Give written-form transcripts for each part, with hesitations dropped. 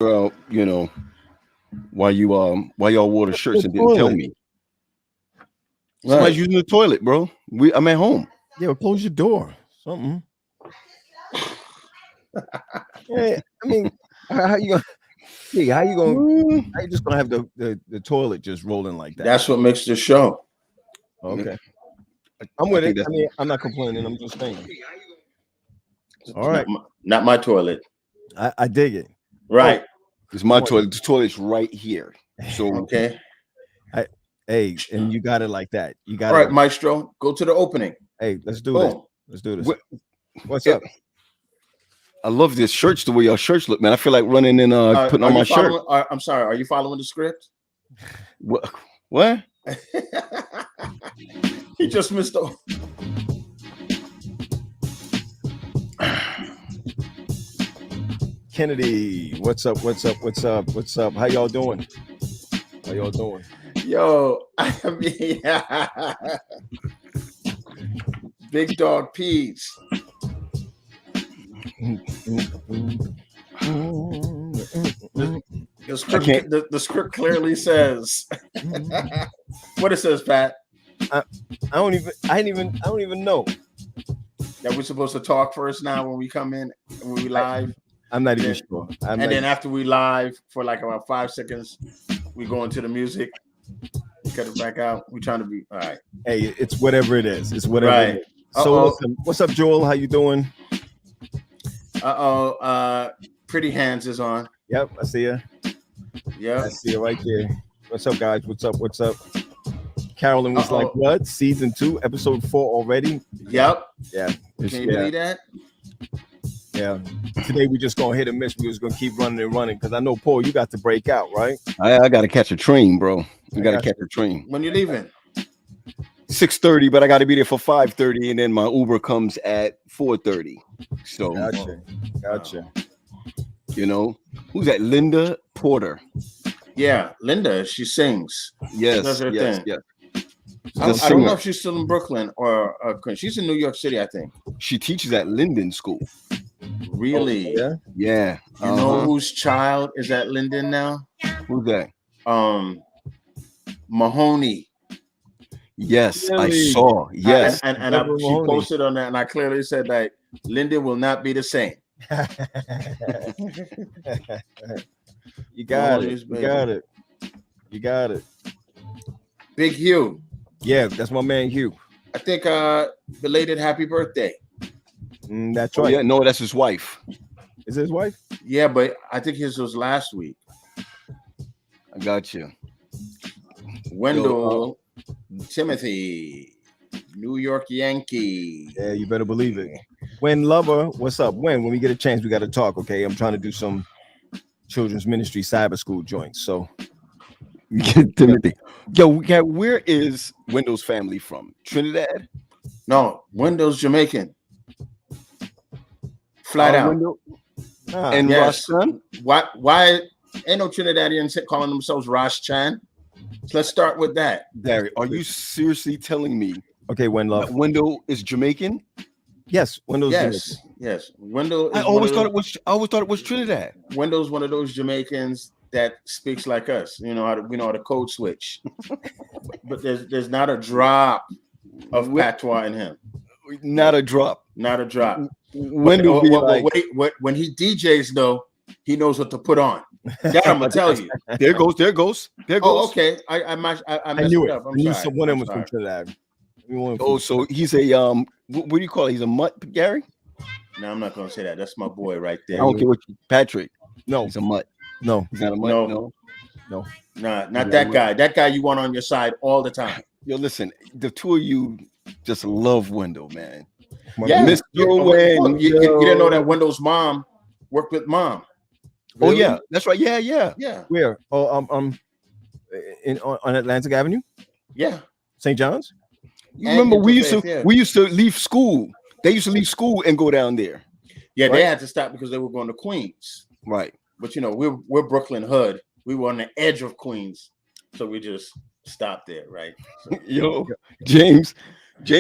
You know, why y'all wore the shirts and didn't tell me. Right. Somebody's using the toilet, bro. I'm at home. Yeah, well, close your door. Something. Yeah, I mean, how you gonna? Yeah, how you gonna? How you just gonna have the toilet just rolling like that? That's what makes the show. Okay, I'm with think it. I that's- mean, I'm not complaining. I'm just saying. All It's right, not my toilet. I dig it. Right. It's my toilet. The toilet's right here. So Okay. Hey, and you got it like that. You got All it. right, Maestro, go to the opening. Hey, let's do this. Boom. Let's do this. What- What's up? I love this shirts. The way your shirts look, man. I feel like running and putting on my shirt. I'm sorry. Are you following the script? What? He just missed the. Kennedy, what's up? What's up? What's up? What's up? How y'all doing? How y'all doing? Yo, I mean, Big Dog Pete's. The script clearly says what it says, Pat. I don't even know that we're supposed to talk first now when we come in when we live. I'm not even sure. Then after we live for like about 5 seconds, we go into the music. We cut it back out. We're trying to be all right. Hey, it's whatever it is. It's whatever. Right. It is. So what's up, Joel? How you doing? Pretty Hands is on. Yep, I see you. Yeah, I see you right there. What's up, guys? What's up? What's up? Carolyn was like, "What? Season 2, episode 4 already?" Yep. Yeah. Can you believe that? Yeah. Today we just gonna hit and miss. We was gonna keep running and running because I know, Paul, you got to break out, right? I got to catch a train, bro. I got to catch a train. When you leaving? 6:30, but I got to be there for 5:30, and then my Uber comes at 4:30. So, gotcha. You know, who's that? Linda Porter. Yeah, Linda. She sings. Yes, does her thing. Yes. I don't know if she's still in Brooklyn or she's in New York City, I think. She teaches at Linden School. Really? Oh, yeah. You know whose child is at Linden now? Who's that? Mahoney. Yes, really? I saw. Yes, and she posted on that, and I clearly said that Linden will not be the same. You got it. You got it. You got it. Big Hugh. Yeah, that's my man Hugh. I think belated happy birthday. That's right. Yeah, no, that's his wife. Is it his wife? Yeah, but I think his was last week. I got you. Wendell Timothy, New York Yankee. Yeah, you better believe it. When Lover, what's up? When we get a chance, we got to talk. Okay, I'm trying to do some children's ministry cyber school joints. So, Timothy, where is Wendell's family from? Trinidad? No, Wendell's Jamaican. Flat out. And yes. Ross Why ain't no Trinidadians calling themselves Ross Chan? So let's start with that. Barry, are you seriously telling me? Okay, Wendell is Jamaican? Yes, Wendell's Jamaican. Yes. Wendell. I always thought it was Trinidad. Wendell's one of those Jamaicans that speaks like us. You know how to code switch. But there's not a drop of patois in him. Not a drop. Not a drop. Wendell when he DJs though, he knows what to put on. That I'm gonna tell you. There goes. Oh, okay. I knew it. Up. I knew someone was from Trinidad. So he's a what do you call it? He's a mutt, Gary? No, I'm not gonna say that. That's my boy right there. I don't care what Patrick. No, he's a mutt. No, he's not a mutt. No. Nah, not that guy. That guy you want on your side all the time. Yo, listen, the two of you just love Wendell, man. Yeah, Mr. You didn't know that Wendell's mom worked with Mom. Really? Oh yeah, that's right. Yeah. Where? Oh, on Atlantic Avenue. Yeah, St. John's. You remember we used to leave school. They used to leave school and go down there. Yeah, right? They had to stop because they were going to Queens. Right. But we're Brooklyn hood. We were on the edge of Queens, so we just stopped there, right? So, Yo, James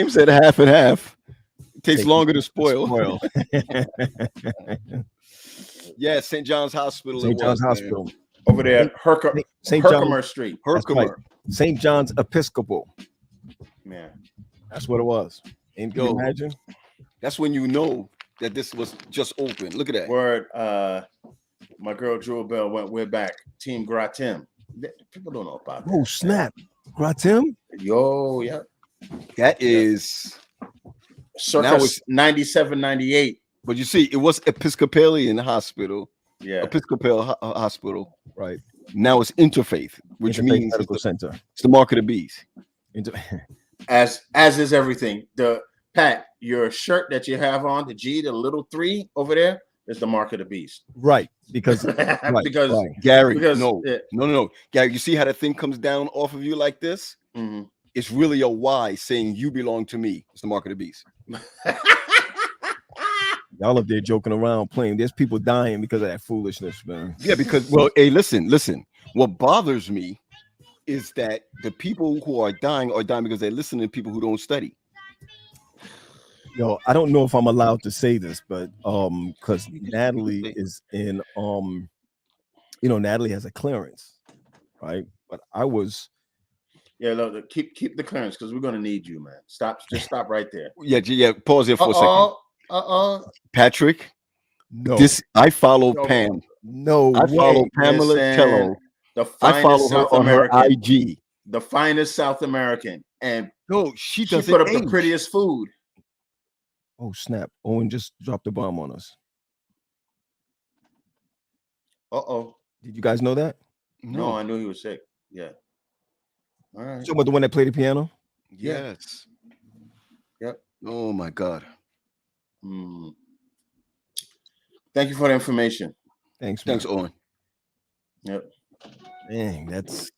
said half and half. It takes longer to spoil. Yeah, St. John's Hospital. St. John's Hospital. Over there, St. Herkimer John's Street. Herkimer. Right. St. John's Episcopal. Yeah. That's what it was. And can you imagine? That's when you know that this was just open. Look at that. Word. My girl Jewel Bell went way back. Team Gratim. People don't know about that. Oh, snap. Gratim? Yo, yeah. That is circa 97, 98. But you see, it was Episcopalian Hospital. Yeah. Episcopal Hospital. Right. Now it's Interfaith, which means medical center. It's the mark of the beast. As is everything. The Pat, your shirt that you have on, the G, the little 3 over there, is the mark of the beast. Right. Because Gary, because, no. Gary, you see how the thing comes down off of you like this? Mm-hmm. It's really a Y saying you belong to me. It's the mark of the beast. Y'all up there joking around playing. There's people dying because of that foolishness, man. Yeah, because hey, listen. What bothers me is that the people who are dying because they listen to people who don't study. Yo, I don't know if I'm allowed to say this, but because Natalie is in Natalie has a clearance, right? But I was look, keep the clearance because we're gonna need you, man. Just stop right there. Yeah. Pause there for a second. Patrick, no. I follow Pam. No, I follow Pamela Tello. I follow her on her IG. The finest South American, and no, she put up the prettiest food. Oh snap! Owen just dropped a bomb on us. Did you guys know that? No, I knew he was sick. Yeah. All right. So, about the one that played the piano? Yes. Yep. Oh my God. Thank you for the information. Thanks, Owen. Yep. Dang, that's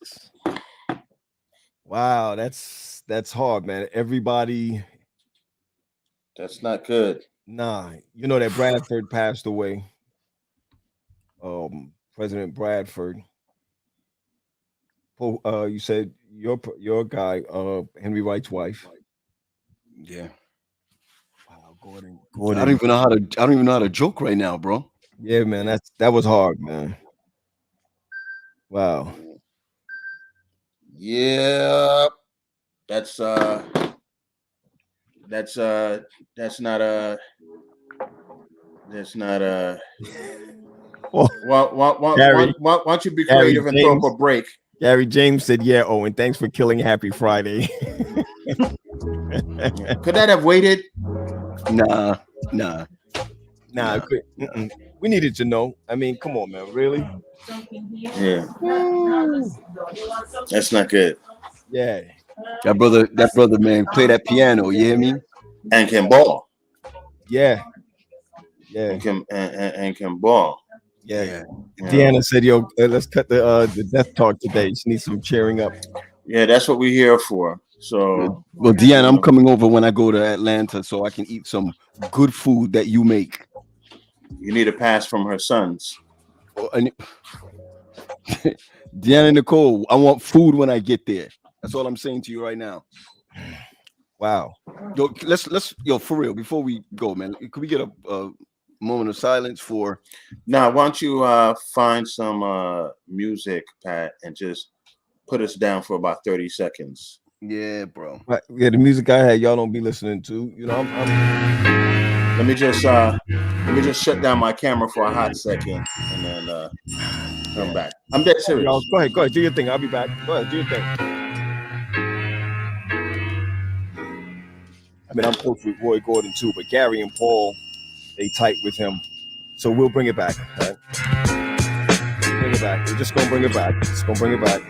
wow. That's hard, man. Everybody. That's not good. Nah, you know that Bradford passed away. President Bradford. You said your guy, Henry Wright's wife. Yeah. Wow, Gordon. I don't even know how to joke right now, bro. Yeah, man, that was hard, man. Wow. Yeah. That's not a. Why don't you be creative and throw up a break? Gary James said, "Yeah, Owen, thanks for killing Happy Friday." Could that have waited? Nah. We needed to know. I mean, come on, man. Really? Yeah. That's not good. Yeah. That brother, man, play that piano. You hear me? And can ball. Yeah. And can ball. Yeah. Deanna said, "Yo, let's cut the death talk today. She needs some cheering up." Yeah, that's what we're here for. So, well, Deanna, I'm coming over when I go to Atlanta so I can eat some good food that you make. You need a pass from her sons. Deanna Nicole, I want food when I get there. That's all I'm saying to you right now. Wow. Yo, let's for real, before we go, man, could we get a moment of silence for now? Why don't you find some music, Pat, and just put us down for about 30 seconds. Yeah, bro. Right. Yeah, the music I had, y'all don't be listening to. You know, let me just shut down my camera for a hot second and then come back. I'm dead serious. Y'all, go ahead, do your thing. I'll be back. Go ahead, do your thing. I mean, I'm close with Roy Gordon too, but Gary and Paul, they tight with him. So we'll bring it back. Right? Bring it back. We're just gonna bring it back. Just gonna bring it back.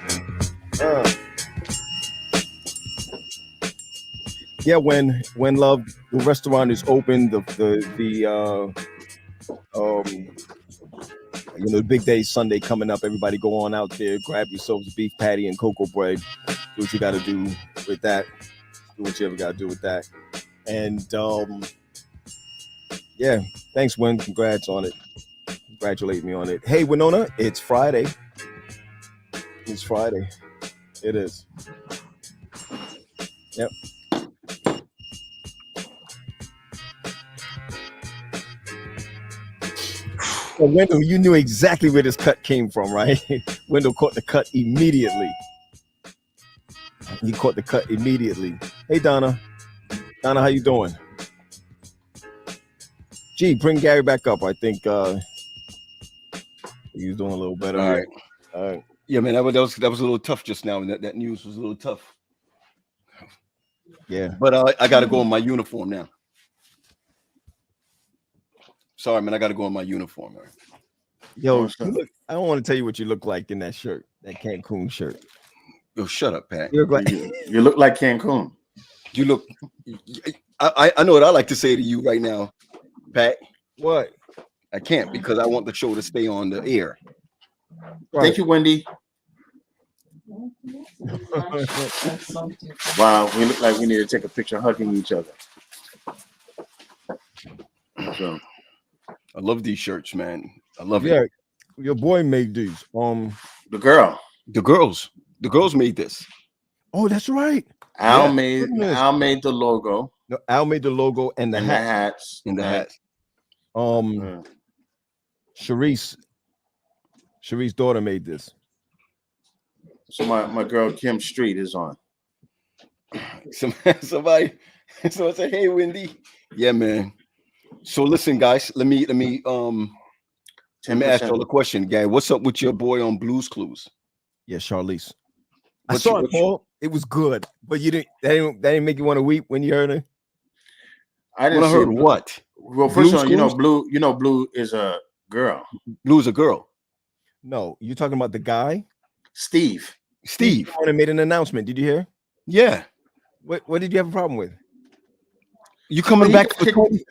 Yeah, when Love, the restaurant is open, the big day Sunday coming up. Everybody go on out there, grab yourselves a beef patty and cocoa bread. Do what you got to do with that. Do what you ever got to do with that. And yeah, thanks, Win. Congrats on it. Congratulate me on it. Hey, Winona, it's Friday. It's Friday. It is. Yep. So Wendell, you knew exactly where this cut came from, right? Wendell caught the cut immediately. He caught the cut immediately. Hey, Donna. Donna, how you doing? Gee, bring Gary back up. I think he's doing a little better. All right. All right. Yeah, man, that was a little tough just now, and that news was a little tough. Yeah. But I got to go in my uniform now. Sorry, man, I got to go in my uniform. Man. Yo, I don't want to tell you what you look like in that shirt, that Cancun shirt. Yo, shut up, Pat. You look like Cancun. You look. I know what I like to say to you right now, Pat. What? I can't because I want the show to stay on the air. Right. Thank you, Wendy. Wow, we look like we need to take a picture hugging each other. So, I love these shirts, man. I love it. Yeah, your boy made these. The girls made this. Oh, that's right. Al made the logo. No, Al made the logo and the hats. And the hats. Sharice's daughter made this. So my girl Kim Street is on. Somebody say, hey, Wendy. Yeah, man. So listen, guys, let me ask y'all a question, guy. What's up with your boy on Blue's Clues? Yeah, Charlize. I saw it, Paul. It was good, but that didn't make you want to weep when you heard it. I didn't heard what? Well, first of all, Blue is a girl. Blue's a girl. No, you're talking about the guy, Steve. Steve made an announcement. Did you hear? Yeah. What did you have a problem with? You coming back?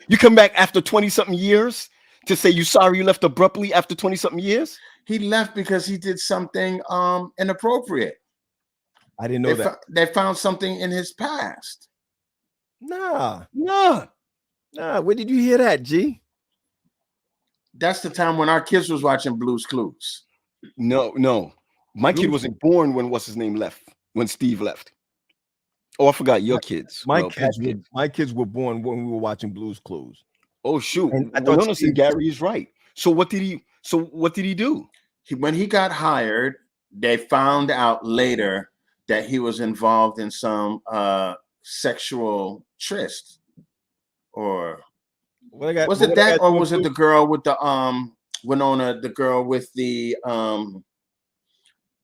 You come back after 20-something years to say you sorry you left abruptly after 20-something years? He left because he did something inappropriate. I didn't know that. They found something in his past. Nah. Where did you hear that, G? That's the time when our kids was watching Blue's Clues. No. My kid wasn't born when what's his name left. When Steve left. Oh, I forgot your kids. My kids were born when we were watching Blue's Clues. Oh shoot! And I thought Gary is right. So what did he do? When he got hired, they found out later that he was involved in some sexual tryst, or was it the girl with the Winona, the girl with the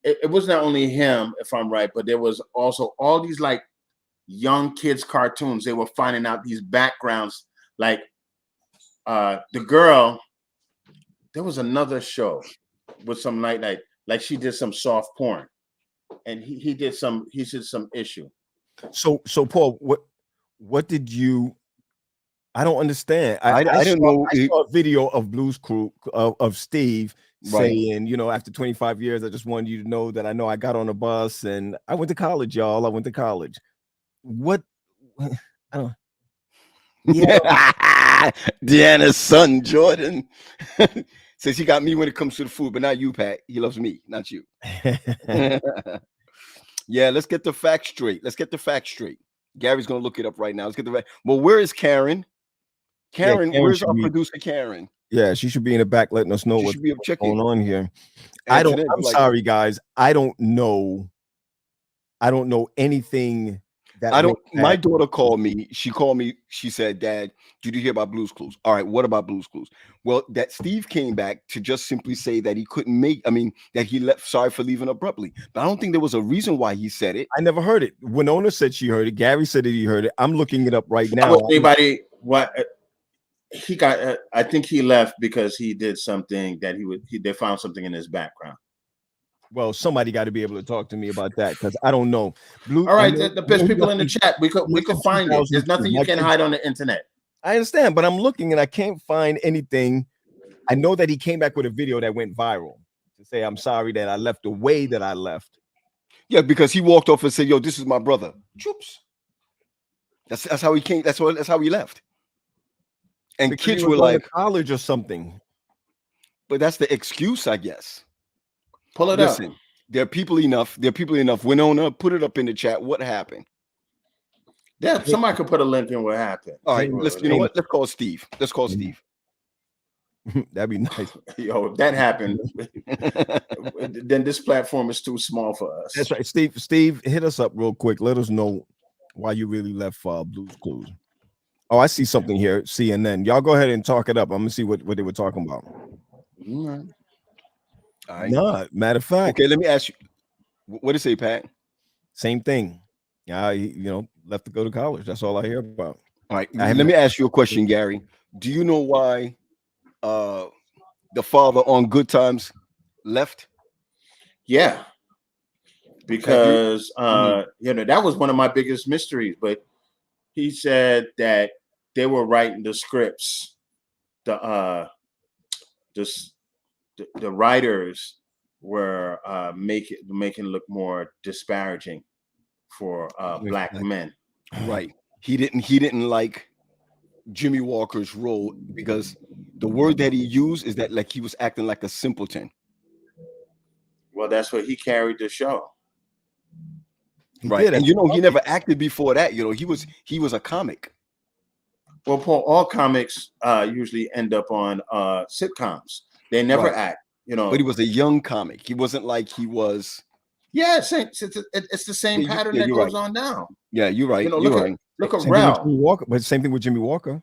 It was not only him, if I'm right, but there was also all these like young kids cartoons. They were finding out these backgrounds, like the girl. There was another show with some like she did some soft porn, and he did some issue. So Paul, what did you? I don't understand. I didn't know. I saw a video of Blue's Crew of Steve saying, after 25 years, I just wanted you to know that I know I got on a bus and I went to college, y'all. I went to college. What? I don't. Yeah. Deanna's son, Jordan, says he got me when it comes to the food, but not you, Pat. He loves me, not you. Yeah, let's get the facts straight. Gary's gonna look it up right now. Let's get the fact. Well, where is Karen? Karen, where's our producer, Karen? Yeah, she should be in the back letting us know what's going on here. I'm sorry, guys. I don't know anything. My daughter called me. She said, Dad, did you hear about Blue's Clues? All right, what about Blue's Clues? Well, that Steve came back to just simply say that he couldn't that he left, sorry for leaving abruptly. But I don't think there was a reason why he said it. I never heard it. Winona said she heard it. Gary said that he heard it. I'm looking it up right now. He got, I think he left because he did something that they found something in his background. Well, somebody got to be able to talk to me about that because I don't know. All right, the best people in the chat, we could find it. There's nothing you can hide on the internet. I understand, but I'm looking and I can't find anything. I know that he came back with a video that went viral to say, I'm sorry that I left the way that I left. Yeah, because he walked off and said, yo, this is my brother. Choops. That's how he came. That's how he left. And because kids were like college or something. But that's the excuse, I guess. Pull it up. There are people enough. Winona, put it up in the chat. What happened? Yeah, somebody could put a link in what happened. All right, you know what? Let's call Steve. Steve. That'd be nice. Yo, if that happened, then this platform is too small for us. That's right. Steve, hit us up real quick. Let us know why you really left Blue's Clues. Oh, I see something here. CNN. Y'all go ahead and talk it up. I'm gonna see what they were talking about. All right. Nah, matter of fact. Okay, let me ask you. What did it say, Pat? Same thing. Yeah, left to go to college. That's all I hear about. All right. Let me ask you a question, Gary. Do you know why the father on Good Times left? Yeah. Because that was one of my biggest mysteries. But he said that they were writing the scripts. The writers were making it look more disparaging for black men. Right. He didn't like Jimmy Walker's role because the word that he used is that like he was acting like a simpleton. Well, that's what he carried the show. Right. And he never acted before that. He was a comic. Well, Paul, all comics usually end up on sitcoms. They never act, But he was a young comic. He wasn't like he was. Yeah, it's the same pattern that goes on now. Yeah, you're right. Look at Ralph. But same thing with Jimmy Walker.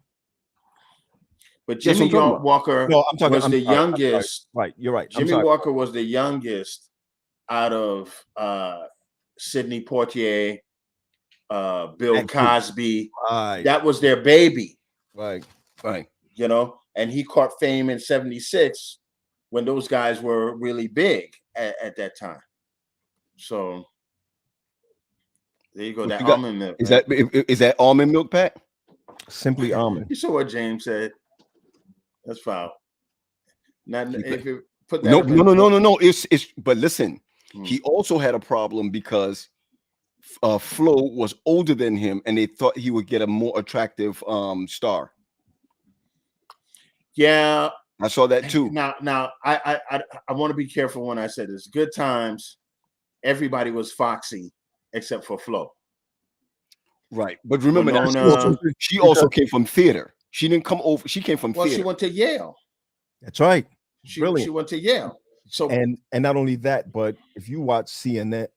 But Jimmy Walker was the youngest. Right, you're right. Jimmy Walker was the youngest out of Sidney Poitier, Bill Cosby. Right. That was their baby. Right. And he caught fame in '76 when those guys were really big at that time. So there you go. That almond milk. Is that almond milk, Pat? Simply almond. You saw what James said. That's foul. Not if you put that. No. It's but listen, he also had a problem because Flo was older than him, and they thought he would get a more attractive star. Yeah, I saw that too. Now, I want to be careful when I say this. Good Times, everybody was foxy except for Flo. Right, but remember that she also came from theater. She didn't come over. She came from theater. Well, she went to Yale. That's right. She went to Yale. So and not only that, but if you watch CNN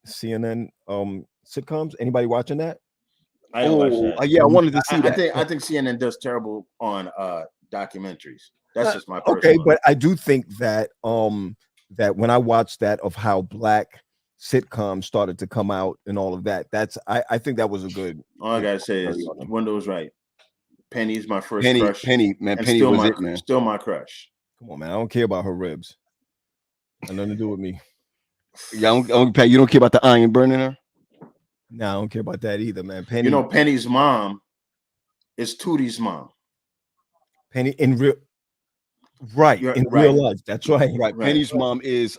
sitcoms, anybody watching that? I don't watch that. Yeah, I wanted to see that. I think CNN does terrible on documentaries. That's just my personal. Okay, but I do think that that when I watched that of how black sitcoms started to come out and all of that, I think that was a good. All I gotta say is Wendell's right. Penny's my first crush. Penny was it, man. Still my crush. Come on, man. I don't care about her ribs. Got nothing to do with me. Yeah, you don't care about the iron burning her? No, I don't care about that either, man. Penny. Penny's mom is Tootie's mom. Penny in real real life. That's right. Right. Penny's mom is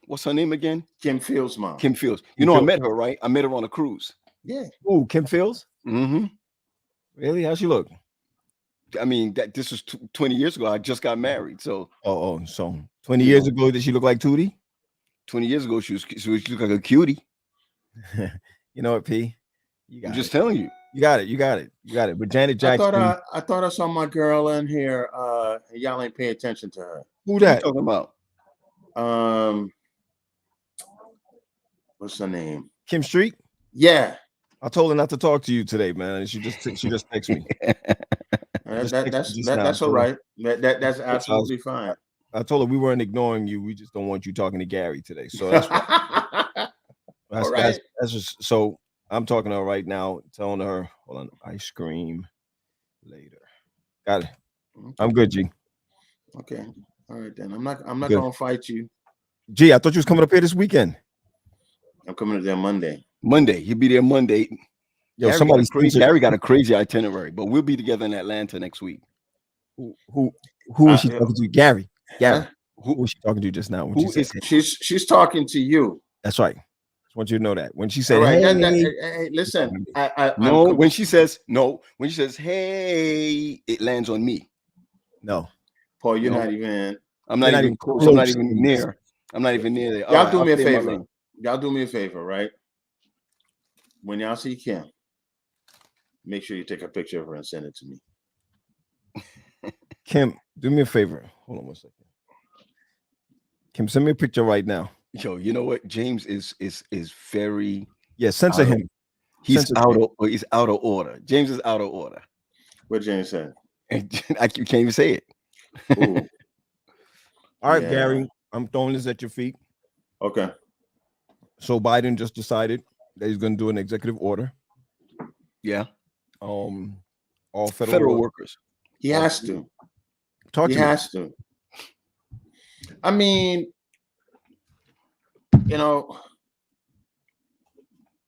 what's her name again? Kim Fields' mom. Kim Fields. I met her, right? I met her on a cruise. Yeah. Oh, Kim Fields? Mm-hmm. Really? How'd she look? I mean, this was 20 years ago. I just got married, so. So 20 years ago, did she look like Tootie? 20 years ago, she looked like a cutie. You know what, P? I'm just telling you. You got it. But Janet Jackson. I thought I saw my girl in here. Y'all ain't pay attention to her. Who that? What are you talking about? What's her name? Kim Street? Yeah. I told her not to talk to you today, man. She just texted me. That's all right. That's absolutely fine. I told her we weren't ignoring you. We just don't want you talking to Gary today. So that's that's just so I'm talking to her right now, telling her, hold on, ice cream later. Got it. Okay. I'm good, G. Okay. All right then. I'm not gonna fight you. G, I thought you was coming up here this weekend. I'm coming up there Monday. He'll be there Monday. Yo, Gary got a crazy itinerary, but we'll be together in Atlanta next week. Who is she talking to? Gary. Huh? Who was she talking to just now? She's talking to you. That's right. I want you to know that. When she said, right, hey, listen. When she says hey, it lands on me. No. Paul, you're not even. I'm not even close. I'm not even near. I'm not even near there. Y'all do me a favor. Y'all do me a favor, right? When y'all see Kim, make sure you take a picture of her and send it to me. Kim, Do me a favor. Hold on 1 second. Kim, send me a picture right now. Yo, you know what? James is very Censor him. He's out of order. James is out of order. What James said? And you can't even say it. Ooh. All right, Gary, I'm throwing this at your feet. Okay. So Biden just decided that he's going to do an executive order. Yeah. All federal workers. He has to. He has to. I mean, you know,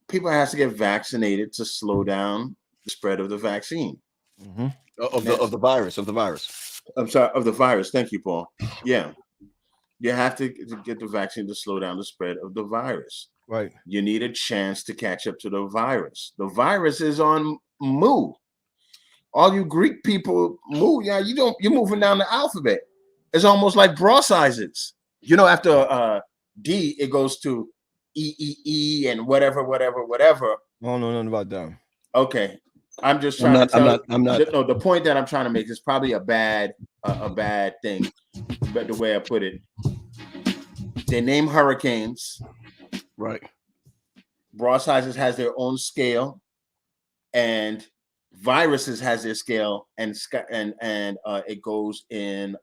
people has to get vaccinated to slow down the spread of the vaccine. Mm-hmm. Of the virus. I'm sorry, of the virus. Thank you, Paul. Yeah. You have to get the vaccine to slow down the spread of the virus. Right. You need a chance to catch up to the virus. The virus is on move. All you Greek people move. Yeah, you're moving down the alphabet. It's almost like bra sizes. You know, after D, it goes to E and whatever. No, nothing about that. Okay. I'm just trying I'm not. No, the point that I'm trying to make is probably a bad thing, but the way I put it, they name hurricanes. Right. Bra sizes has their own scale, and viruses has their scale, and it goes in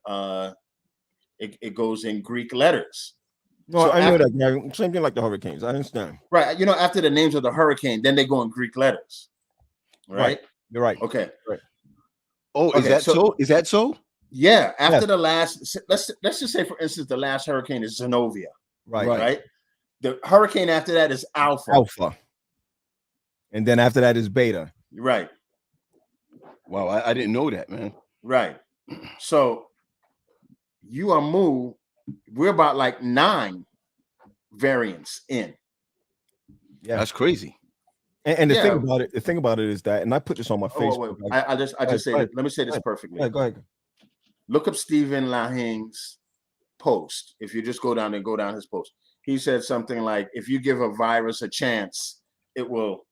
it goes in Greek letters. No, so I know that, Gary. Same thing like the hurricanes. I understand. Right. You know, after the names of the hurricane, then they go in Greek letters. Right. You're right. Okay. Right. Oh, okay, is that so? Yeah. After the last, let's just say, for instance, the last hurricane is Zenobia. Right. The hurricane after that is Alpha. And then after that is Beta. Right. Wow, I didn't know that, man. Right. So you are moved. We're about like 9 variants in. Yeah, that's crazy. And the thing about it is that, and I put this on my Facebook. I just say that. Let me say this perfectly. Go ahead. Look up Stephen Lahing's post. If you just go down his post, he said something like, "If you give a virus a chance, it will."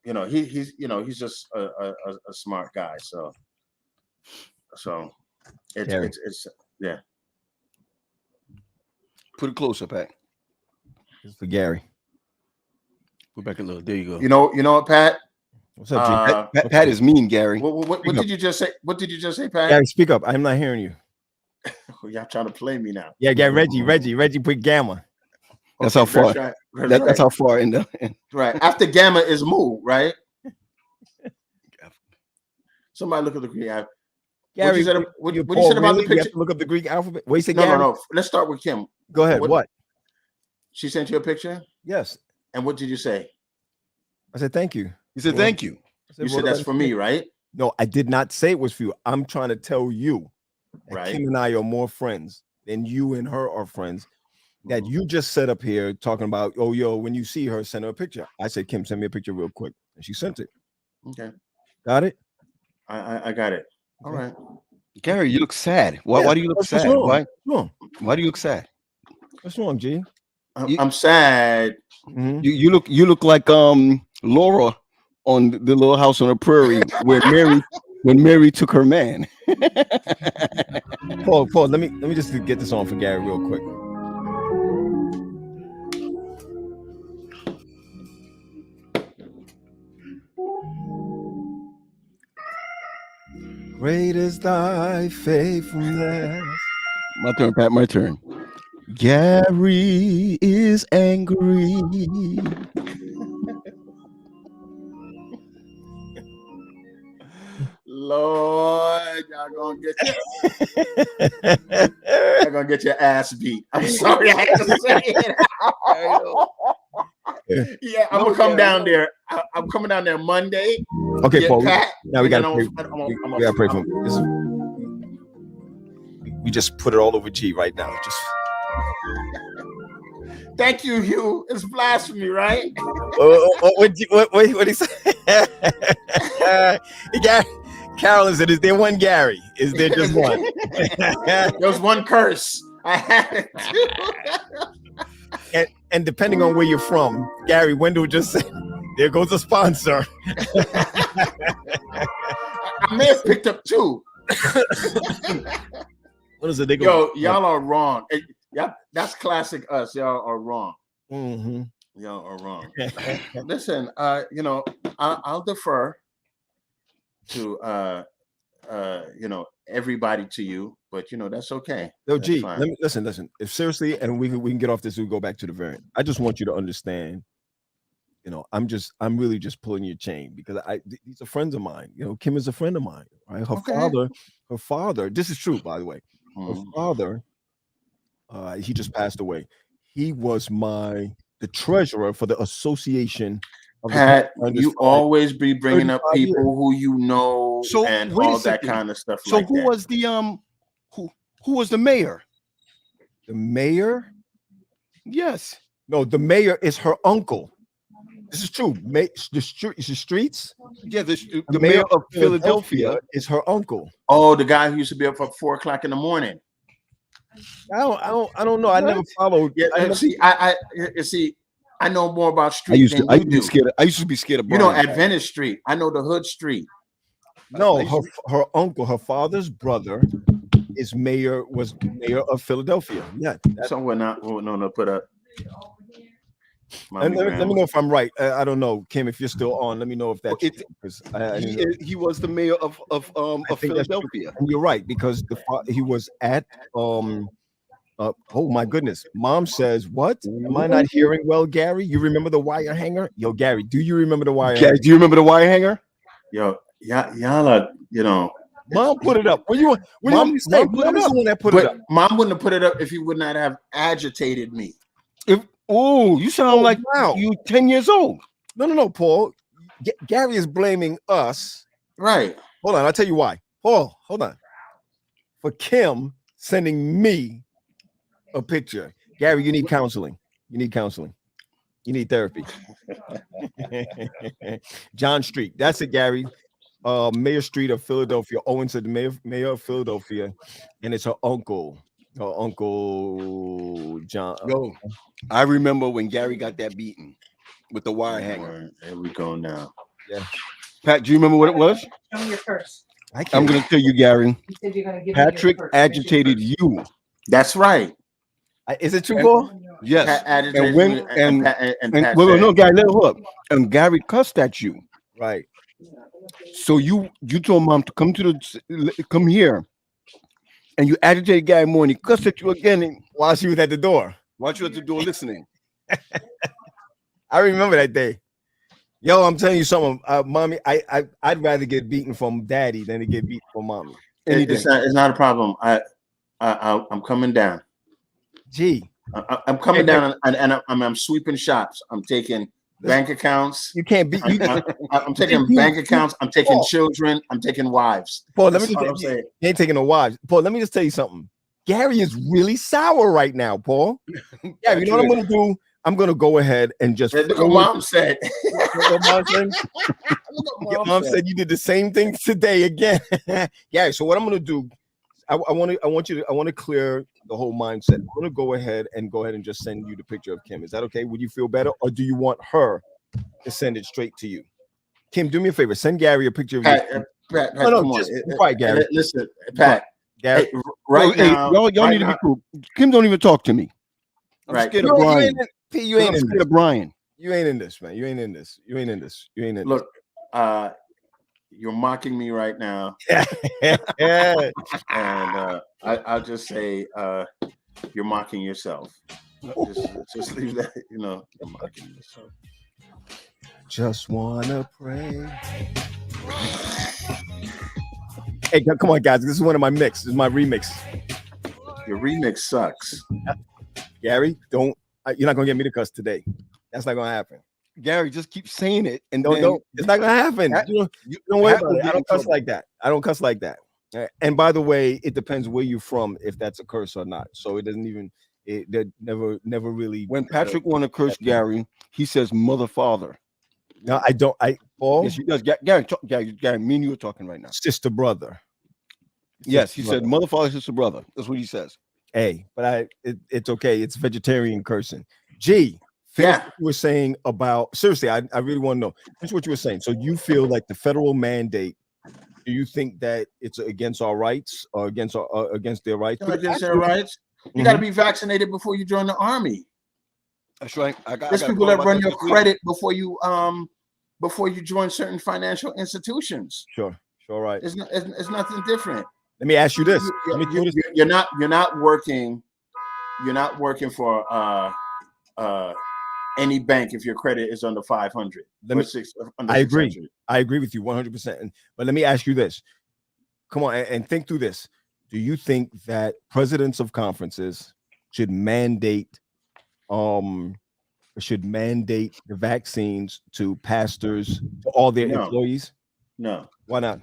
You know, he's just a smart guy. So it's yeah. Put it closer, Pat. It's for Gary. Put back a little. There you go. You know what, Pat? What's up, G? Pat is mean, Gary. What did you just say? What did you just say, Pat? Gary, speak up. I'm not hearing you. Y'all trying to play me now? Yeah, Reggie, put Gamma. That's how far. That's how far in the right after Gamma is Mu, right? Somebody look at the Greek alphabet. Gary, what you said about the picture? You have to look up the Greek alphabet. What you said, no. Let's start with Kim. Go ahead. What? She sent you a picture? Yes. And what did you say? I said thank you. You said thank you. You said that's for me, right? No, I did not say it was for you. I'm trying to tell you that Kim and I are more friends than you and her are friends. That you just set up here talking about, oh, yo, when you see her, send her a picture. I said, Kim, send me a picture real quick. And she sent it. Okay. Got it? I got it. All right. Gary, you look sad. Why do you look sad? Why do you look sad? What's wrong, G? I'm sad. Mm-hmm. You look like Laura on the Little House on the Prairie when Mary took her man. Paul, let me just get this on for Gary real quick. Great is thy faithfulness. My turn, Pat. My turn. Gary is angry. Lord, y'all gonna get your ass beat. I'm sorry, I had to say it. Yeah, I'm gonna come down there. I'm coming down there Monday. Okay, Paul. Pat, now we gotta pray for him. We just put it all over G right now. Just thank you, Hugh. It's blasphemy, right? What he say? He got Carolyn said, "Is there one Gary? Is there just one?" There was one curse. I had it. And depending on where you're from, Gary Wendell just said, "There goes a sponsor." I may have picked up 2. What is it? They Yo, y'all are wrong. Yeah, that's classic us. Y'all are wrong. Mm-hmm. Y'all are wrong. Listen, I'll defer to everybody to you, but that's okay. Yo, That's G, fine. let me listen. If seriously, and we can get off this, we go back to the variant. I just want you to understand. I'm really just pulling your chain because these are friends of mine. Kim is a friend of mine, right? Her father. This is true, by the way. Her father, he just passed away. He was the treasurer for the association. Pat, you always be bringing up people who you know and all that kind of stuff. So who was the who was the mayor? The mayor? Yes. No, the mayor is her uncle. This is true. The streets. Yeah, the mayor of Philadelphia is her uncle. Oh, the guy who used to be up at 4 o'clock in the morning. I don't know. What? I never followed. Yeah, see, I know more about street than you do. I used to be scared of Brian. Adventist Street. I know the Hood Street. No, her uncle, her father's brother, was mayor of Philadelphia. Yeah. Somewhere not. No, put up. Let me know if I'm right. I don't know, Kim. If you're still on, let me know if that's he was the mayor of Philadelphia. And you're right because he was at oh my goodness. Mom says, "What? Am I not hearing well, Gary? You remember the wire hanger? Yo, Gary, do you remember the wire hanger? Do you remember the wire hanger? Yo, y'all are, Mom put it up. What do you want me to say? Mom wouldn't have put it up if you would not have agitated me. You sound like you 10 years old. No, Paul. Gary is blaming us. Right. Hold on, I'll tell you why. Paul, hold on. For Kim sending me a picture. Gary, you need counseling. You need therapy. John Street. That's it, Gary. Mayor Street of Philadelphia. Owen said the mayor of Philadelphia, and it's her uncle. Uncle John. Yo, I remember when Gary got that beating with the wire hanger. There we go now. Yeah. Pat, do you remember what it was? Show me your purse. I'm going to tell you, Gary. You said you're going to give Patrick me your purse. agitated you. That's right. Is it true, Paul? Yes. And no, Gary, let it hook. And Gary cussed at you. Right. So you told Mom to come here. And you agitated Gary more, and he cussed at you again while she was at the door. While you at the door listening. I remember that day. Yo, I'm telling you something, Mommy. I'd rather get beaten from Daddy than to get beaten from Mommy. It's not a problem. I'm coming down. Gee, I'm coming down, and I'm sweeping shops. I'm taking bank accounts. You can't beat. I'm taking bank accounts. I'm taking children. I'm taking wives. Paul, let me just say, you ain't taking no wives. Paul, let me just tell you something. Gary is really sour right now, Paul. Yeah, you know what I'm gonna do? I'm gonna go ahead and just. Look what Mom said. Mom said you did the same thing today again. Gary, so what I'm gonna do? I want to clear the whole mindset. I'm gonna go ahead and just send you the picture of Kim. Is that okay? Would you feel better, or do you want her to send it straight to you? Kim, do me a favor. Send Gary a picture of you. Pat, no, just quiet, Gary. Listen, Pat. Gary, now, y'all need to be cool. Kim don't even talk to me. I'm scared of Brian. You ain't in this. Brian. You ain't in this, man. You ain't in this. Look, you're mocking me right now. And I'll just say you're mocking yourself. Just leave that, you're mocking yourself. Just wanna pray. Hey, come on, guys. This is one of my mix. This is my remix. Your remix sucks. Gary, you're not gonna get me to cuss today. That's not gonna happen. Gary, just keep saying it, and don't. It's not gonna happen. Don't worry about it. I don't cuss like that. And by the way, it depends where you're from if that's a curse or not. So it doesn't even. That never really. When Patrick want to curse Gary, he says mother father. No, I don't. Paul. Yes, he does. Gary, me and you are talking right now. Sister brother. Yes, he said mother father, sister brother. That's what he says. Hey, but it's okay. It's vegetarian cursing. G. Yeah, you were saying about seriously, I really want to know. Here's what you were saying. So you feel like the federal mandate Do you think that it's against our rights or against their rights? Against their rights. You got to be vaccinated before you join the army. That's right. There's people that run your credit before you join certain financial institutions. Sure, right. It's nothing different. Let me ask you this. You're not working for any bank if your credit is under 500. I agree. I agree with you 100%. But let me ask you this. Come on and think through this. Do you think that presidents of conferences should mandate the vaccines to pastors, to all their employees? No. Why not?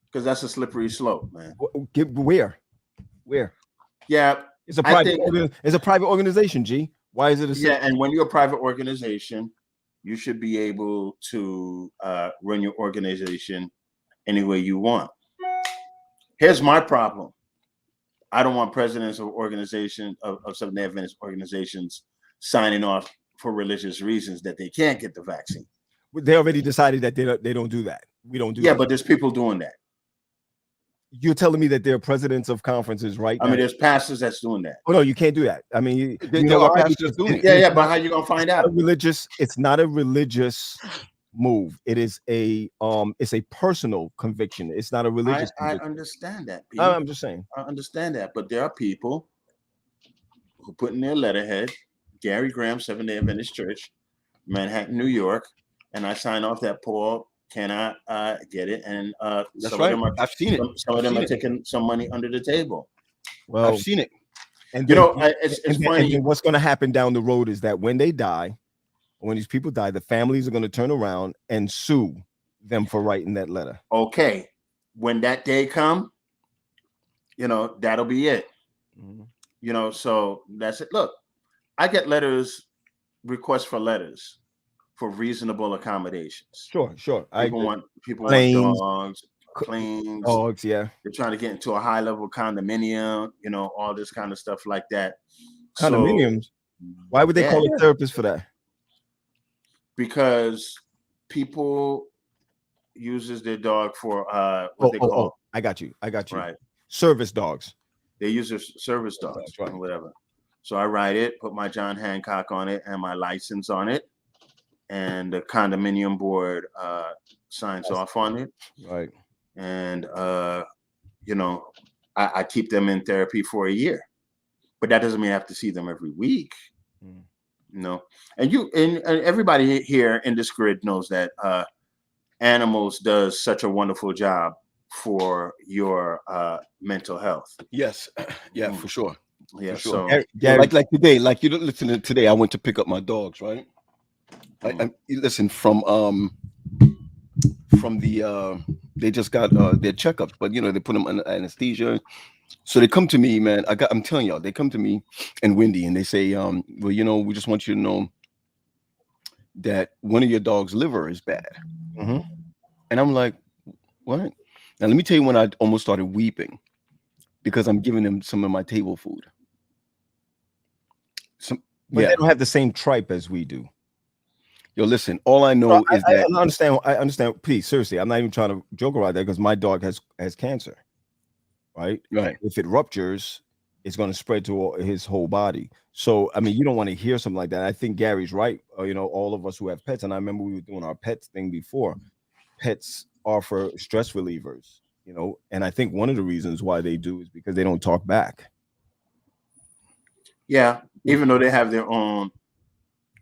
Because that's a slippery slope, man. Where? Yeah. It's a private organization, G. Why is it and when you're a private organization, you should be able to run your organization any way you want. Here's my problem. I don't want presidents of organizations of Seventh-day Adventist organizations signing off for religious reasons that they can't get the vaccine. They already decided that they don't do that. We don't do that. Yeah, but there's people doing that. You're telling me that there are presidents of conferences, right? I mean, there's pastors that's doing that. Oh no, you can't do that. I mean, there are pastors doing it. Yeah, but how you gonna find out? It's not a religious move. It is it's a personal conviction. It's not a religious conviction. I understand that. I'm just saying. I understand that, but there are people who put in their letterhead, Gary Graham, Seventh-day Adventist Church, Manhattan, New York, and I sign off that Paul cannot get it, and that's right. I've seen it. Some of them are taking some money under the table. Well, I've seen it. And it's funny. And what's going to happen down the road is that when they die, when these people die, the families are going to turn around and sue them for writing that letter. Okay, when that day come, that'll be it. Mm-hmm. So that's it. Look, I get requests for letters for reasonable accommodations. Sure. People want dogs, planes, dogs. Yeah, they're trying to get into a high-level condominium. All this kind of stuff like that. Condominiums. Why would they call a therapist for that? Because people uses their dog for what they call. I got you. Right. Service dogs. They use their service dogs, right, or whatever. So I write it, put my John Hancock on it and my license on it, and the condominium board signs off on it. Right. And I keep them in therapy for a year, but that doesn't mean I have to see them every week. No, and everybody here in this grid knows that Animals does such a wonderful job for your mental health. Yes, yeah, for sure. Yeah, for sure. So Gary, like today, like you don't listen to today. I went to pick up my dogs, right? I listen from the they just got their checkups, but they put them under anesthesia. So they come to me, man. I'm telling y'all, they come to me and Wendy, and they say, well, we just want you to know that one of your dog's liver is bad. Mm-hmm. And I'm like, what? Now let me tell you when I almost started weeping because I'm giving them some of my table food. But they don't have the same tripe as we do. Yo, listen, all I know is that I understand. Please, seriously, I'm not even trying to joke around that because my dog has cancer. Right. If it ruptures, it's going to spread to his whole body. So, I mean, you don't want to hear something like that. I think Gary's right. All of us who have pets, and I remember we were doing our pets thing before. Pets offer stress relievers, and I think one of the reasons why they do is because they don't talk back. Yeah, even though they have their own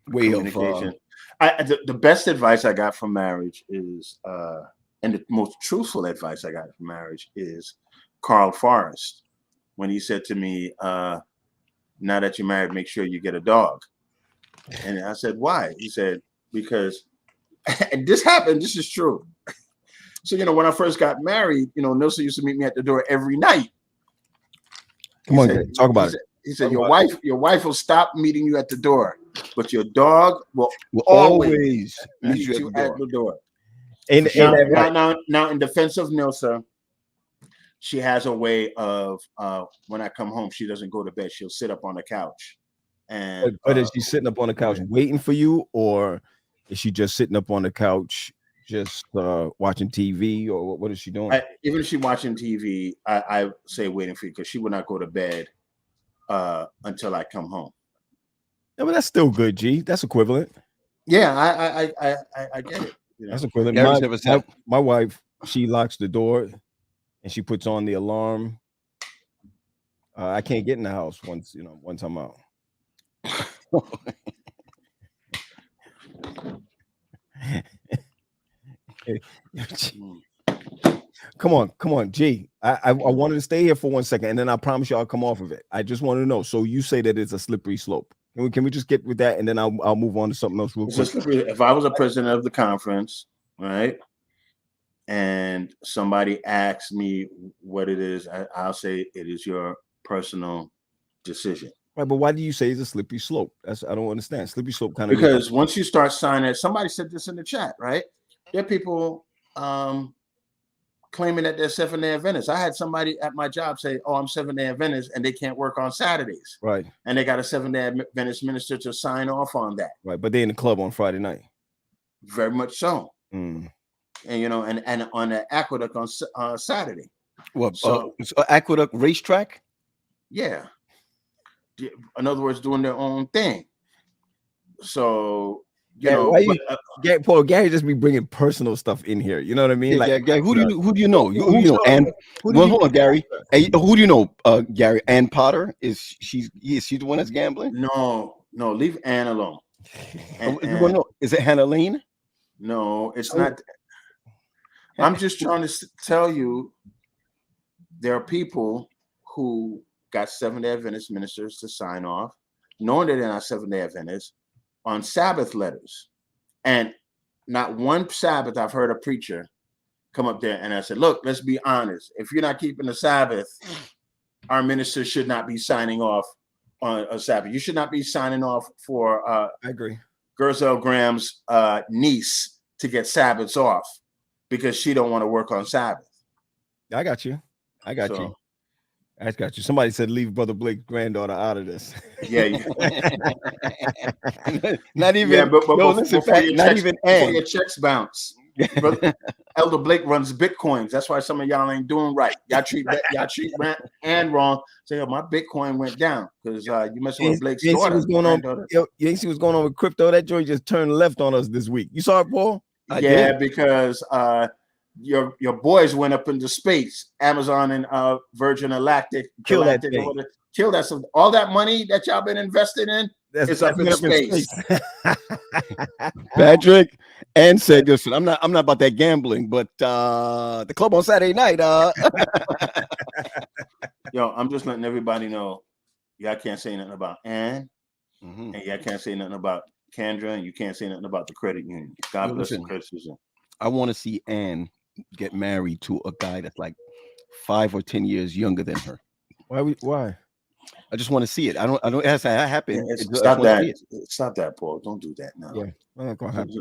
way of communication. The best advice I got from marriage is, and the most truthful advice I got from marriage is Carl Forrest, when he said to me, now that you're married, make sure you get a dog. And I said, why? He said, because, and this happened, this is true. So, when I first got married, Nilsa used to meet me at the door every night. Come on, talk about it. He said, your wife will stop meeting you at the door, but your dog will always meet you at the door. And now, in defense of Nilsa, she has a way of when I come home, she doesn't go to bed. She'll sit up on the couch. But is she sitting up on the couch waiting for you, or is she just sitting up on the couch just watching TV, or what is she doing? Even if she's watching TV, I say waiting for you because she would not go to bed until I come home. Yeah, but that's still good, G. That's equivalent. Yeah, I get it. You know? That's equivalent. My wife, she locks the door and she puts on the alarm. I can't get in the house once I'm out. Come on, G. I wanted to stay here for 1 second, and then I promise you I'll come off of it. I just want to know. So you say that it's a slippery slope. Can we just get with that, and then I'll move on to something else real quick. If I was a president of the conference, right, and somebody asks me what it is, I'll say it is your personal decision. Right, but why do you say it's a slippery slope? I don't understand. Slippery slope kind of because once you start signing, somebody said this in the chat, right? There are people claiming that they're Seventh-day Adventists. I had somebody at my job say, "Oh, I'm Seventh-day Adventist," and they can't work on Saturdays. Right. And they got a Seventh-day Adventist minister to sign off on that. Right, but they're in the club on Friday night. Very much so. And and on the Aqueduct on Saturday. What? So Aqueduct racetrack? Yeah. In other words, doing their own thing. So Paul, Gary just be bringing personal stuff in here. You know what I mean? Yeah, Gary, who do you know? Who do you know? And hold on, Gary. Hey, who do you know? Gary, Ann Potter is she the one that's gambling? No, leave Ann alone. Is it Hannah Lane? No, it's not. I'm just trying to tell you, there are people who got Seventh-day Adventist ministers to sign off, knowing that they're not Seventh-day Adventists, on Sabbath letters. And not one Sabbath I've heard a preacher come up there and I said, look, let's be honest. If you're not keeping the Sabbath, our ministers should not be signing off on a Sabbath. You should not be signing off for I agree. Gerzel Graham's niece to get Sabbaths off because she don't want to work on Sabbath. I got you. I got you. Somebody said leave Brother Blake's granddaughter out of this. Yeah. Not even. Yeah, but not even. Before your checks bounce. Elder Blake runs Bitcoins. That's why some of y'all ain't doing right. Y'all treat Ann wrong. Say, my Bitcoin went down because you messing with Blake's daughter. You ain't see what's going on with crypto? That joint just turned left on us this week. You saw it, Paul? Because your boys went up into space. Amazon and Virgin Galactic. Kill that thing. Kill that. So all that money that y'all been invested in is up in space. Patrick and said, listen, I'm not about that gambling, but the club on Saturday night. Yo, I'm just letting everybody know y'all can't say nothing about Ann, and y'all can't say nothing about Kendra, and you can't say nothing about the credit union. God bless the credit union. I want to see Ann get married to a guy that's like 5 or 10 years younger than her. Why? I just want to see it. I don't. It has to happen. Stop that. Stop that, Paul. Don't do that now. Yeah. Well, not gonna happen.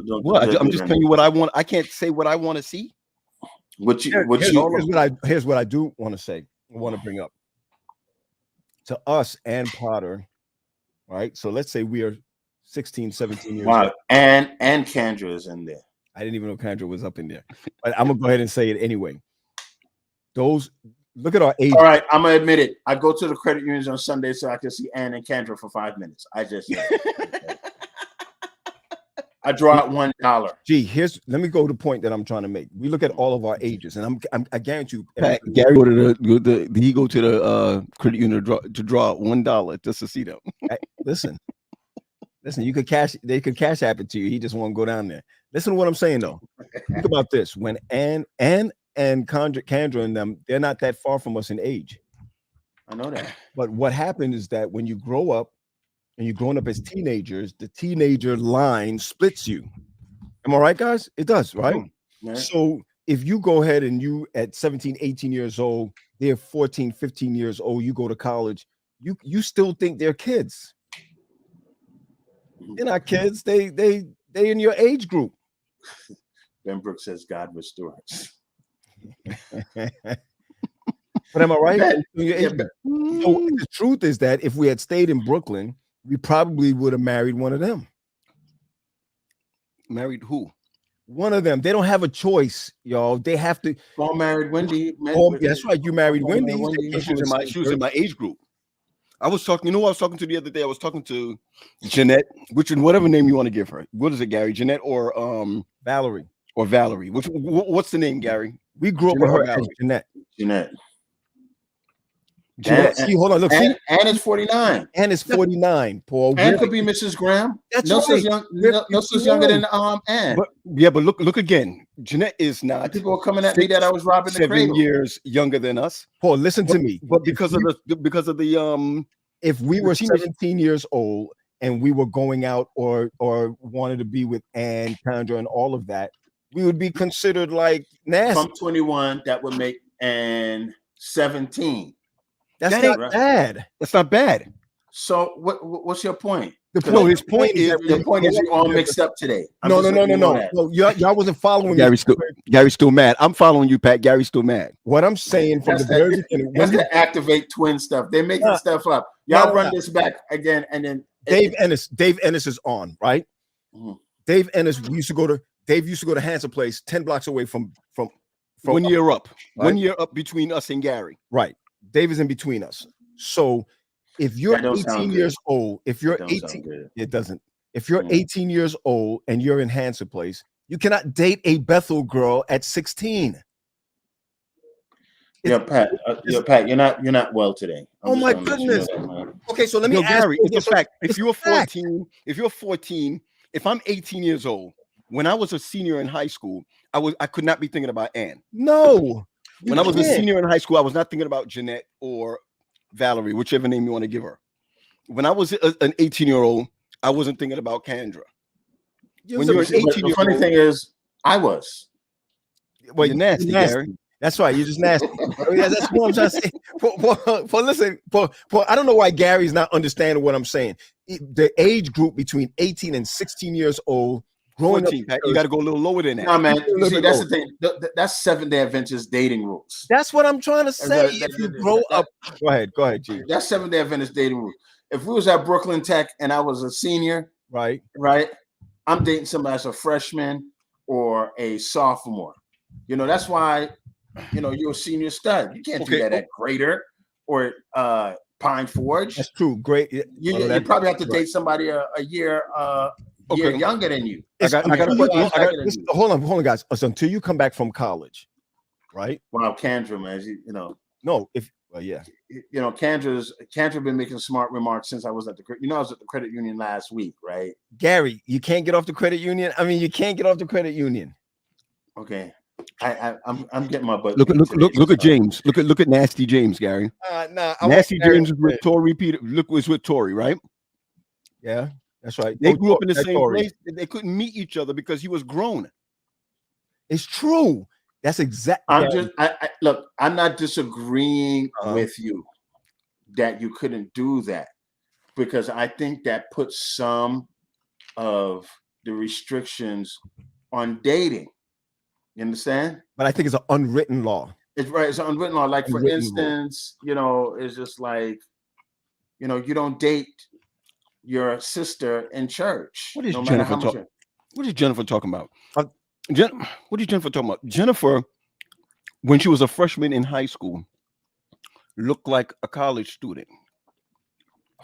I'm just telling you what I want. I can't say what I want to see. Here's what I do want to say. I want to bring up to us and Potter, right? So let's say we are 16, 17 years old. And Kendra is in there. I didn't even know Kendra was up in there. But I'm gonna go ahead and say it anyway. Look at our age. All right, I'm gonna admit it. I go to the credit unions on Sunday so I can see Ann and Kendra for 5 minutes. I draw out $1. Gee, let me go to the point that I'm trying to make. We look at all of our ages, and I guarantee you, Gary go to the credit union to draw out $1 just to see them. Listen, they could cash app it to you. He just won't go down there. Listen to what I'm saying though. Think about this: when Ann and Kendra and them, they're not that far from us in age. I know that. But what happened is that when you grow up and you're growing up as teenagers, the teenager line splits you. Am I right, guys? It does, right? Yeah. So if you go ahead and you at 17, 18 years old, they're 14, 15 years old, you go to college, you still think they're kids. They're not kids. They in your age group. Ben Brooks says God restores. But am I right? So the truth is that if we had stayed in Brooklyn, we probably would have married one of them. Married who? One of them. They don't have a choice, y'all. They have to. Paul married Wendy. That's right. You married Wendy. She was in my age group. I was talking. You know, who I was talking to the other day. I was talking to Jeanette, whatever name you want to give her. What is it, Gary? Jeanette or Valerie? Or Valerie? What's the name, Gary? We grew up with her as Jeanette. Hold on. Look, Ann is 49. Ann is 49. Paul. Ann could be Mrs. Graham. That's Nelson's younger than Ann. But look again. Jeanette is not. People were coming at me that I was robbing the cradle. 7 years younger than us. Paul, listen to me. But because of the if we were 17 years old and we were going out or wanted to be with Ann, Chandra, and all of that, we would be considered like nasty. From 21, that would make Ann 17. That's not bad. That's not bad. So what's your point? His point is you're all mixed up today. No. Y'all wasn't following. Gary's still mad. I'm following you, Pat. Gary's still mad. What I'm saying from the very beginning, that's gonna activate twin stuff. They're making stuff up. Y'all run this back again, and then Dave Ennis is on, right? Mm-hmm. Dave Ennis used to go to Hanson Place, 10 blocks away from 1 year up. Right? 1 year up between us and Gary. Right. Dave is in between us. So if you're 18 years old, if you're 18, it doesn't. If you're 18 years old and you're in Hanson Place, you cannot date a Bethel girl at 16. Pat, you're not well today. Oh my goodness. Okay, so let me ask Gary, you. It's a fact. If you're 14, if I'm 18 years old, when I was a senior in high school, I could not be thinking about Ann. No. When I was a senior in high school, I was not thinking about Jeanette or Valerie, whichever name you want to give her. When I was an 18-year-old, I wasn't thinking about Kendra. When you were 18, the funny thing is, I was. Well, you're nasty, Gary. That's right. You're just nasty. Yeah, that's what I'm trying to say. Listen, I don't know why Gary's not understanding what I'm saying. The age group between 18 and 16 years old. 14, Pat, you got to go a little lower than that. No, man. You see, that's the thing. That's Seventh-day Adventist dating rules. That's what I'm trying to say. If you grow up, go ahead, G. That's Seventh-day Adventist dating rules. If we was at Brooklyn Tech and I was a senior, right, I'm dating somebody that's a freshman or a sophomore. You know, that's why, you're a senior stud. You can't do that at Greater or Pine Forge. That's true. Great. You probably have to date somebody a year younger than you. Hold on, guys. So until you come back from college, right? Wow, Kendra, man, No, Kendra been making smart remarks since I was at the credit union last week, right? Gary, you can't get off the credit union. I mean, you can't get off the credit union. Okay, I'm getting my butt. Look at James. Look at Nasty James, Gary. Nasty James is with Tori Peter. Was with Tori, right? Yeah. That's right. They grew up in the same place. They couldn't meet each other because he was grown. It's true. That's exactly. I'm not disagreeing with you that you couldn't do that, because I think that puts some of the restrictions on dating. You understand? But I think it's an unwritten law. It's right. It's an unwritten law. Like, for instance, it's just like, you don't date your sister in church. What is Jennifer talking? What is Jennifer talking about? What is Jennifer talking about? Jennifer, when she was a freshman in high school, looked like a college student.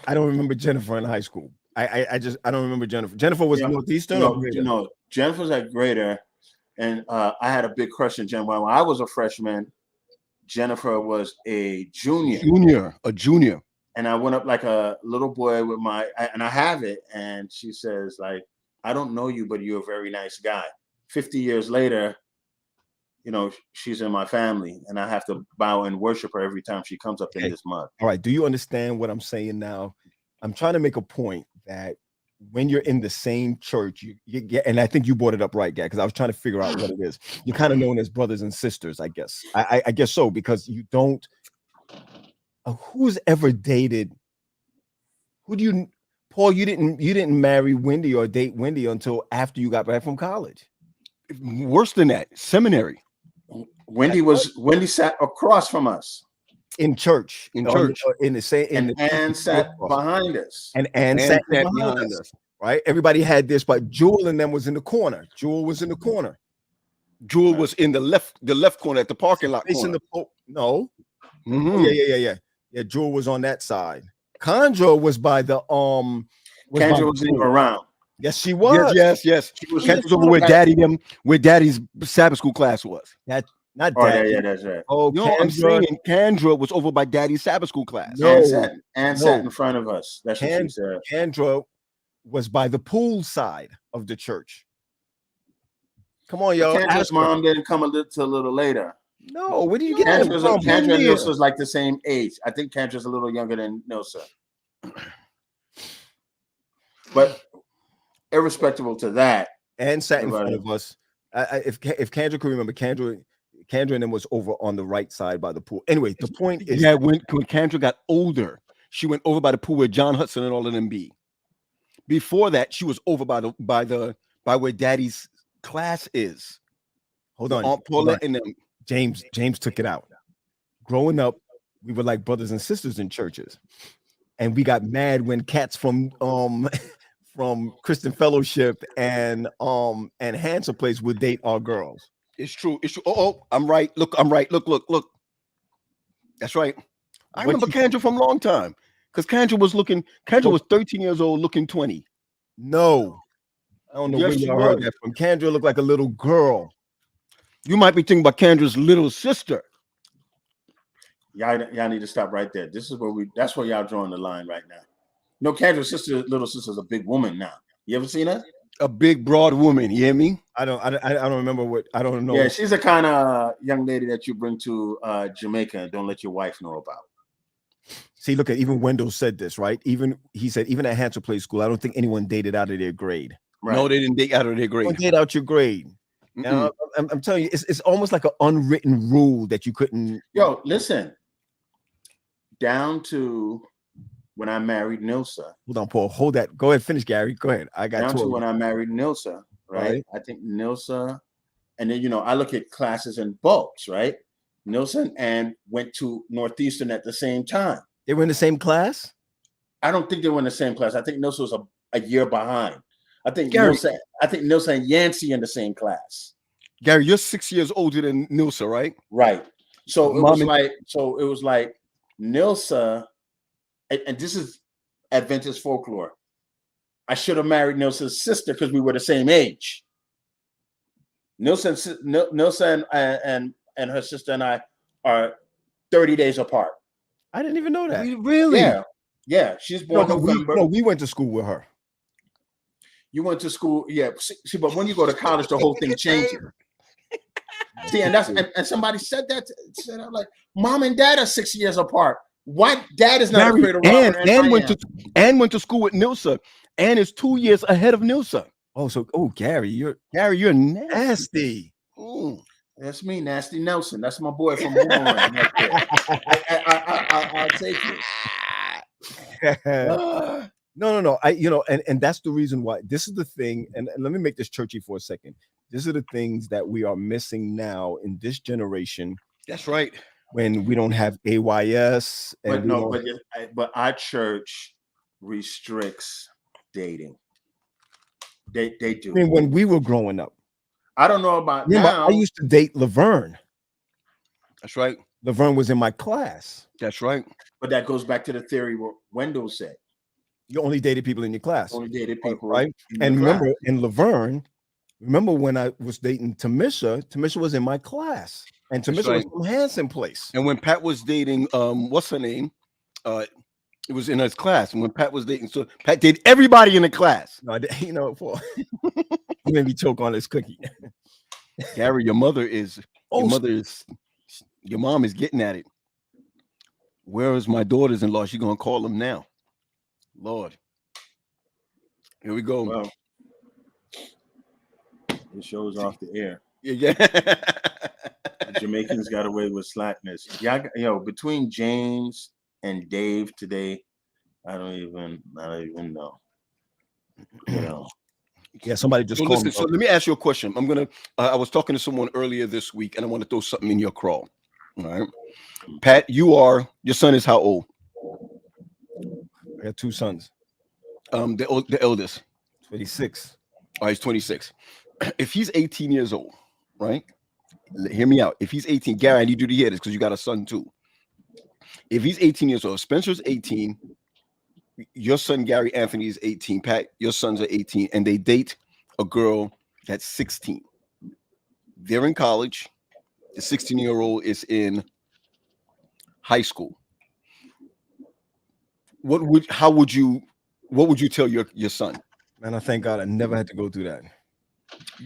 I don't remember Jennifer in high school. I don't remember Jennifer. Jennifer was Northeastern. No, Jennifer's at Greater, and I had a big crush on Jennifer. When I was a freshman, Jennifer was a junior. A junior. And I went up like a little boy with and I have it. And she says, like, I don't know you, but you're a very nice guy. 50 years later, she's in my family, and I have to bow and worship her every time she comes up in this mud. All right. Do you understand what I'm saying now? I'm trying to make a point that when you're in the same church, you get, and I think you brought it up right, Gary, because I was trying to figure out what it is. You're kind of known as brothers and sisters, I guess. I guess so, because you don't. Who's ever dated? Paul? You didn't marry Wendy or date Wendy until after you got back from college. Worse than that, seminary. Wendy sat across from us in church. And Ann sat behind us. And Ann sat behind us. right? Everybody had this, but Jewel and them was in the corner. Jewel was in the corner. Jewel was in the left corner at the parking lot Facing corner. no. Mhm. Oh, yeah. Jewel was on that side. Condra was by the Kendra wasn't even around. Yes, she was. Yes. She was Kendra's over where Daddy's Sabbath school class was. That not Oh, Daddy. yeah, that's right. Oh, No, I'm saying Kendra was over by Daddy's Sabbath school class. No. Sat in front of us. That's what she said. Kendra was by the pool side of the church. Come on, y'all. Kendra's mom didn't come a little later. No, where do you get Kendra and Nilsa's like the same age. I think Kendra's a little younger than Nilsa. But irrespective to that, and sat in front of us. If Kendra could remember, Kendra and them was over on the right side by the pool. Anyway, the point is, when Kendra got older, she went over by the pool where John Hudson and all of them be. Before that, she was over by where Daddy's class is. Hold on, Aunt Paula and them. James took it out. Growing up, we were like brothers and sisters in churches, and we got mad when cats from Christian Fellowship and Hanson Place would date our girls. It's true. Oh, I'm right. Look, I'm right. Look. That's right. I remember Kendra from a long time because Kendra was 13 years old, looking 20. No, I don't know where you heard that from. Kendra looked like a little girl. You might be thinking about Kendra's little sister. Y'all need to stop right there. That's where y'all drawing the line right now. No, Kendra's little sister's a big woman now. You ever seen her? A big, broad woman. You hear me? I don't remember what. I don't know. Yeah, she's the kind of young lady that you bring to Jamaica and don't let your wife know about. See, look at even Wendell said this, right? He said even at Hanson Place School, I don't think anyone dated out of their grade. Right. No, they didn't date out of their grade. Don't date out your grade. Now, I'm telling you, it's almost like an unwritten rule that you couldn't. Yo, listen. Down to when I married Nilsa. Hold on, Paul. Hold that. Go ahead. Finish, Gary. Go ahead. I got down to when I married Nilsa, right? I think Nilsa, and then I look at classes in bulks, right? Nilsa and went to Northeastern at the same time. They were in the same class? I don't think they were in the same class. I think Nilsa was a year behind. I think Nilsa and Yancey in the same class. Gary, you're 6 years older than Nilsa, right? Right. So it was like Nilsa, and this is Adventist folklore. I should have married Nilsa's sister because we were the same age. Nilsa and her sister and I are 30 days apart. I didn't even know that. Really? Yeah. She's born November. We went to school with her. You went to school, yeah. See, but when you go to college, the whole thing changes. See, and somebody said that. I'm like, Mom and Dad are 6 years apart. Why Dad is not afraid of Robert? And went to school with Nilsa, and is 2 years ahead of Nilsa. Gary, you're nasty. That's me, Nasty Nelson. That's my boy from Boomerang. I'll take it. No. And that's the reason why. This is the thing, and let me make this churchy for a second. These are the things that we are missing now in this generation. That's right. When we don't have AYS. But our church restricts dating. They do. I mean, when we were growing up. I don't know about now. I used to date Laverne. That's right. Laverne was in my class. That's right. But that goes back to the theory what Wendell said. You only dated people in your class. Only dated people, right? And remember, in Laverne, when I was dating Tamisha was in my class. And Tamisha was from Hanson Place. And when Pat was dating, what's her name? It was in his class. And when Pat was dating, so Pat dated everybody in the class. No, Paul. You made me choke on this cookie. Gary, your mom is getting at it. Where is my daughters-in-law? She's gonna call them now. Lord. Here we go. Well, it shows off the air. Yeah. The Jamaicans got away with slackness. Yeah, between James and Dave today, I don't even know. Yeah, somebody just called me. So let me ask you a question. I was talking to someone earlier this week, and I want to throw something in your crawl. All right, Pat, your son is how old? I got two sons. The eldest. 26. Oh, he's 26. If he's 18 years old, right? Hear me out. If he's 18, Gary, I need you to hear this because you got a son too. If he's 18 years old, Spencer's 18, your son Gary Anthony is 18, Pat, your sons are 18, and they date a girl that's 16. They're in college. The 16-year-old is in high school. What would you tell your son? Man, I thank God I never had to go through that.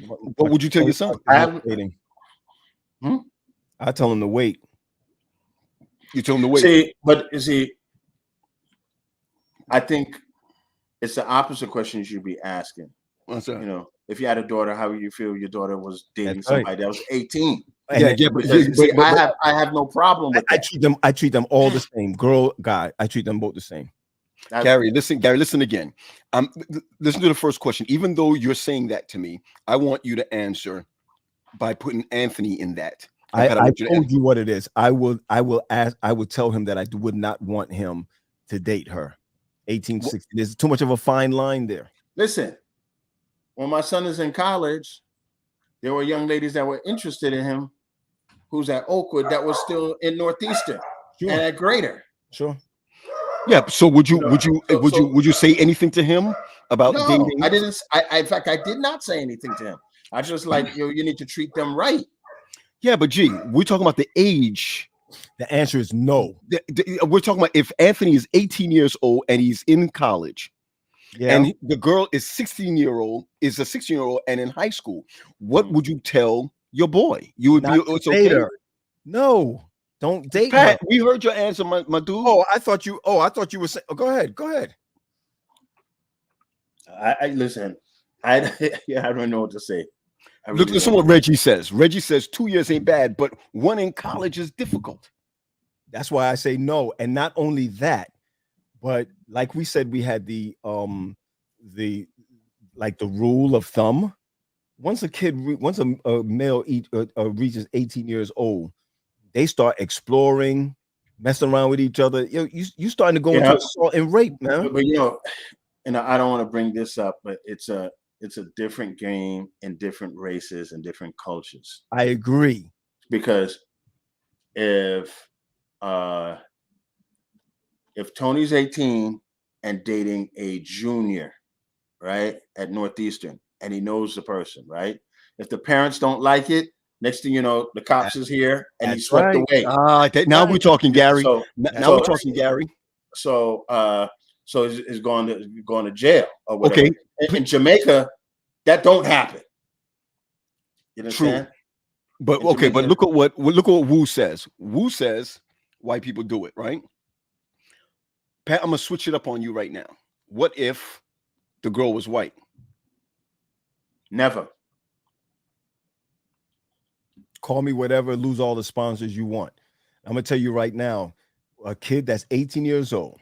What would you tell your son? I tell him to wait. You tell him to wait. See, I think it's the opposite question you should be asking. What's that? You know, if you had a daughter, how would you feel your daughter was dating somebody that was 18? Yeah, I have no problem with that. I treat them all the same. Girl, guy, I treat them both the same. Gary, listen again. Listen to the first question. Even though you're saying that to me, I want you to answer by putting Anthony in that. I told you what it is. I will tell him that I would not want him to date her. 1860. There's too much of a fine line there. Listen, when my son is in college, there were young ladies that were interested in him who's at Oakwood that was still in Northeastern and at Greater. Sure. Yeah. So would you say anything to him about dating? I didn't. In fact, I did not say anything to him. I just you need to treat them right. Yeah, but we're talking about the age. The answer is no. We're talking about if Anthony is 18 years old and he's in college, and the girl is 16-year-old, is a 16-year-old and in high school. What would you tell your boy? You would be it's okay. Her. No, don't date Pat, her. We heard your answer, my dude. I thought you were saying. Go ahead. I listen. I don't know what to say. Look, listen what Reggie says. Reggie says 2 years ain't bad, but one in college is difficult. That's why I say no. And not only that, but like we said, we had the rule of thumb. Once a male reaches 18 years old, they start exploring, messing around with each other. You starting to go into assault and rape, man. But and I don't want to bring this up, but it's a different game in different races and different cultures. I agree. Because if Tony's 18 and dating a junior, right, at Northeastern, and he knows the person, right? If the parents don't like it, next thing you know, the cops is here and he's swept away. Now we're talking, Gary. We're talking, Gary. So it's going to jail or whatever. Okay. In Jamaica, that don't happen. You understand? True. But okay, but look at what Wu says. Wu says white people do it, right? Pat, I'm gonna switch it up on you right now. What if the girl was white? Never. Call me whatever, lose all the sponsors you want. I'm gonna tell you right now, a kid that's 18 years old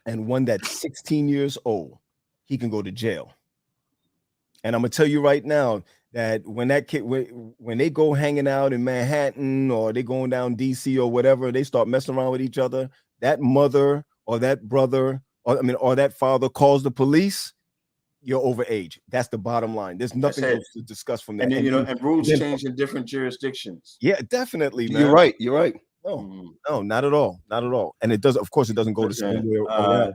and one that's 16 years old, he can go to jail. And I'm gonna tell you right now that when that kid, when they go hanging out in Manhattan or they going down DC or whatever, they start messing around with each other. That mother or that brother or that father calls the police. You're over age. That's the bottom line. There's nothing else to discuss from that. And then, and rules change in different jurisdictions. Yeah, definitely, man. You're right. No, not at all. Not at all. And it does, of course, it doesn't go the same way around.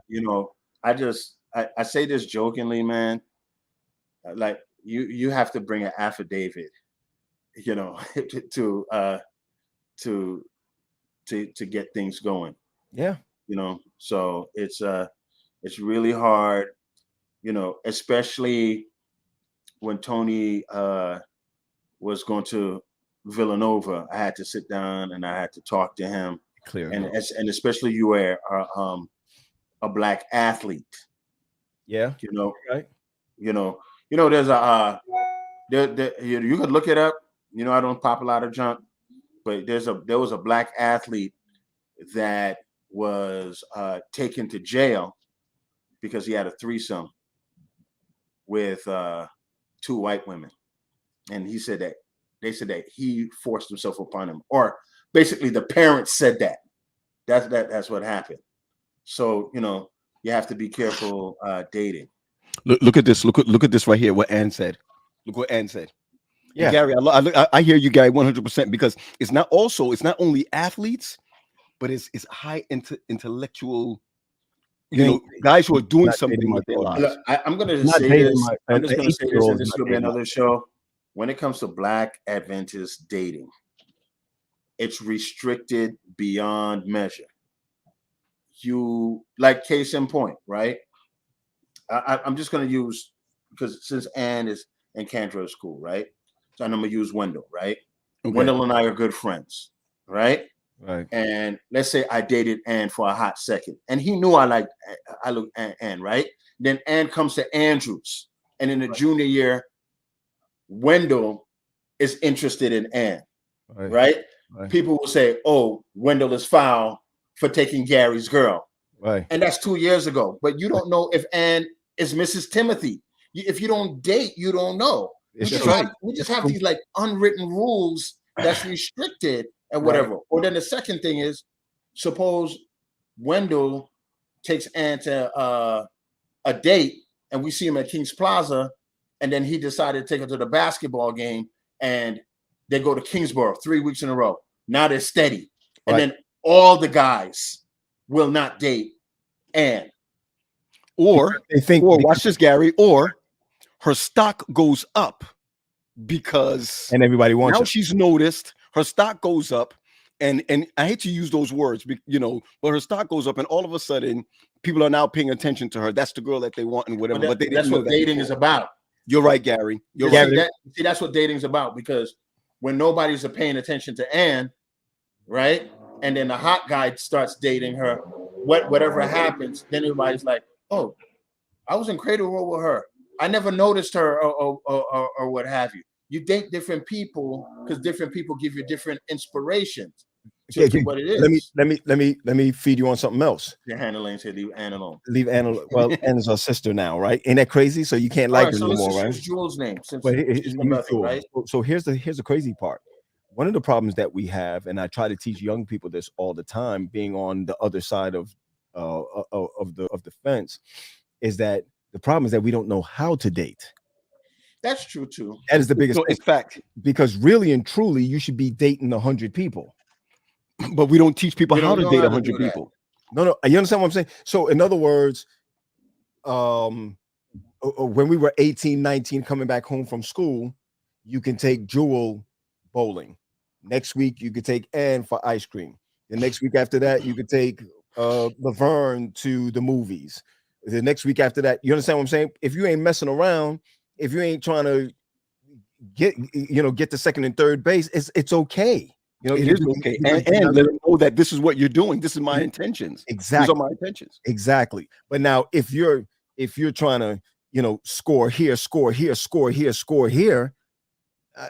I say this jokingly, man. Like you have to bring an affidavit, to get things going. Yeah. So it's really hard, especially when Tony was going to Villanova. I had to sit down and I had to talk to him. Clear. And especially you were a black athlete. Yeah. Right. There's you could look it up. I don't pop a lot of junk, but there was a black athlete that was taken to jail because he had a threesome with 2 white women, and they said that he forced himself upon him, or basically the parents said that. That's what happened. So you have to be careful dating. Look at this. Look at this right here. What Ann said. Look what Ann said. Yeah. And Gary, I hear you, Gary, 100%, because it's not only athletes, but it's high intellectual, guys who are doing something with their lives. Look, I'm going to just say this. I'm just going to say this, and this will be another show. When it comes to Black Adventist dating, it's restricted beyond measure. You, like, case in point, right? I'm just going to use, because since Ann is in Cantor School, right? So I'm going to use Wendell, right? Okay. Wendell and I are good friends, right? Right. And let's say I dated Ann for a hot second, and he knew I looked Ann, right? Then Ann comes to Andrews, and in the junior year, Wendell is interested in Ann, right? People will say, "Oh, Wendell is foul for taking Gary's girl," right? And that's 2 years ago. But you don't know if Ann is Mrs. Timothy. If you don't date, you don't know. We just have these like unwritten rules that's restricted and whatever. Right. Or then the second thing is, suppose Wendell takes Ann to a date, and we see him at Kings Plaza, and then he decided to take her to the basketball game, and they go to Kingsborough 3 weeks in a row. Now they're steady. And then all the guys will not date Ann. Or they think, watch this, Gary, or her stock goes up because and everybody wants now it. She's noticed her stock goes up, and I hate to use those words, but her stock goes up, and all of a sudden people are now paying attention to her. That's the girl that they want and whatever. But that's what dating is about. You're right, Gary. You're right. See, that's what dating's about, because when nobody's paying attention to Ann, right? And then the hot guy starts dating her, whatever happens, then everybody's like, "Oh, I was in Cradle Roll with her. I never noticed her," or what have you. You date different people because different people give you different inspirations to what it is. Let me feed you on something else. Your Hannah Lane said, "Leave Ann alone." Leave Ann alone. Well, Ann is our sister now, right? Ain't that crazy? So you can't like her anymore, right? Jules' name. Right? So here's the crazy part. One of the problems that we have, and I try to teach young people this all the time, being on the other side of the fence, is that the problem is that we don't know how to date. That's true too. That is the biggest fact. Because really and truly, you should be dating 100 people, but we don't teach people how to date 100 people. No, you understand what I'm saying? So in other words, when we were 18, 19, coming back home from school, you can take Jewel bowling. Next week, you could take Ann for ice cream. The next week after that, you could take Laverne to the movies. The next week after that, you understand what I'm saying? If you ain't messing around, if you ain't trying to get the second and third base, it's okay. It is okay. And let them know that this is what you're doing. This is my intentions. Exactly. These are my intentions. Exactly. But now if you're trying to, score here, score here, score here, score here,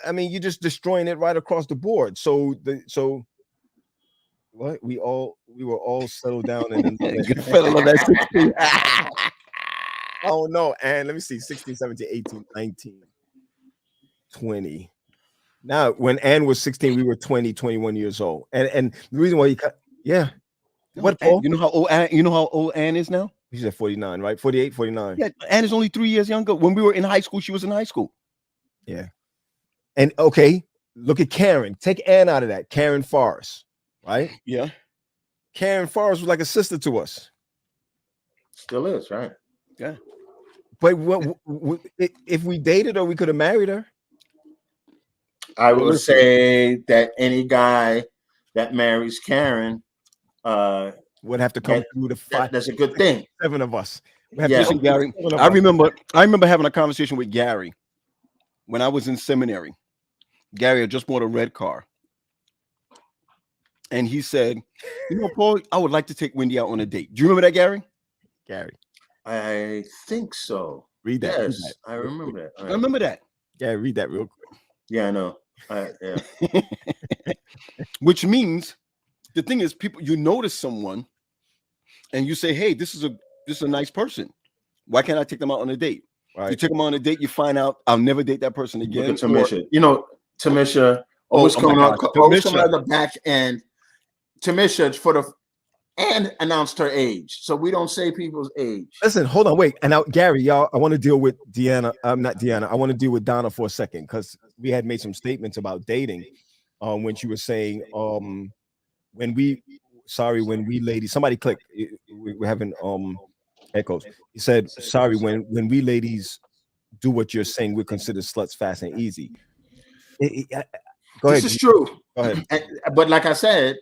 I mean, you're just destroying it right across the board. So what we were all settled down in good fellow of that 16. Oh no, and let me see, 16, 17, 18, 19, 20. Now, when Ann was 16, we were 20, 21 years old. And the reason why what, Paul? You know how old Ann is now? She's at 49, right? 48, 49. Yeah, Ann is only 3 years younger. When we were in high school, she was in high school. Yeah. And okay, look at Karen. Take Ann out of that. Karen Forrest, right? Yeah. Karen Forrest was like a sister to us. Still is, right? Yeah. But if we dated her, we could have married her. I would say that any guy that marries Karen would have to come through the five. That's a good thing. 7 of us. Listen, Gary, I remember having a conversation with Gary when I was in seminary. Gary had just bought a red car. And he said, Paul, I would like to take Wendy out on a date. Do you remember that, Gary? Gary. I think so. Read that. Yes, read that. I remember that. Right. I remember that. Yeah, read that real quick. Yeah, I know. Yeah. Which means the thing is, people, you notice someone and you say, "Hey, this is a nice person. Why can't I take them out on a date?" Right. You take them on a date, you find out I'll never date that person again. Look at Tamisha. Tamisha always coming out the back end. Tamisha, and announced her age. So we don't say people's age. Listen, hold on, wait. And now, Gary, y'all, I want to deal with Deanna. I'm not Deanna. I want to deal with Donna for a second because we had made some statements about dating. When she was saying, when we ladies, somebody click. We're having echoes. He said, sorry, when we ladies do what you're saying, we're considered sluts fast and easy. Go ahead. This is true. Go ahead. But like I said,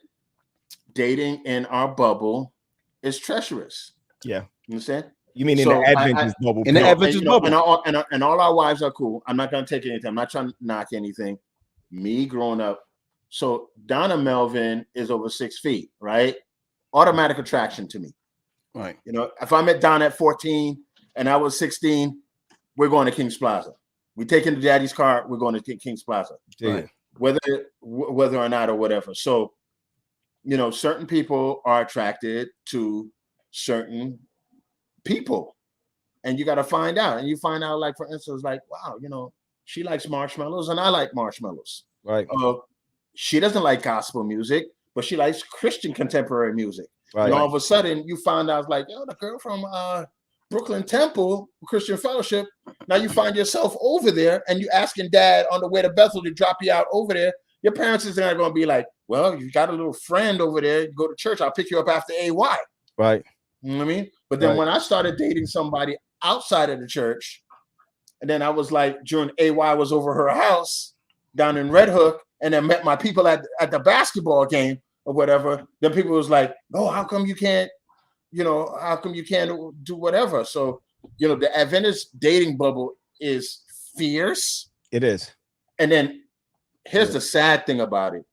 dating in our bubble is treacherous. Yeah. You understand? You mean in the Adventist bubble? In the Adventist bubble. And all our wives are cool. I'm not going to take anything. I'm not trying to knock anything. Me growing up. So Donna Melvin is over 6 feet, right? Automatic attraction to me. Right. You know, if I met Donna at 14 and I was 16, we're going to King's Plaza. We taking the daddy's car. We're going to King's Plaza. Right. Whether or not or whatever. So, you know, certain people are attracted to certain people, and you got to find out. And you find out, like, for instance, like, wow, you know, she likes marshmallows and I like marshmallows. Right. She doesn't like gospel music, but she likes Christian contemporary music. Right. And all of a sudden you find out, like, yo, the girl from Brooklyn Temple Christian Fellowship. Now you find yourself over there and you asking dad on the way to Bethel to drop you out over there. Your parents is not going to be like, well, you got a little friend over there. You go to church. I'll pick you up after AY. Right. You know what I mean? But then when I started dating somebody outside of the church, and then I was like, during AY was over her house down in Red Hook, and then met my people at the basketball game or whatever, then people was like, oh, how come you can't, you know, how come you can't do whatever? So, you know, the Adventist dating bubble is fierce. It is. And then here's the sad thing about it.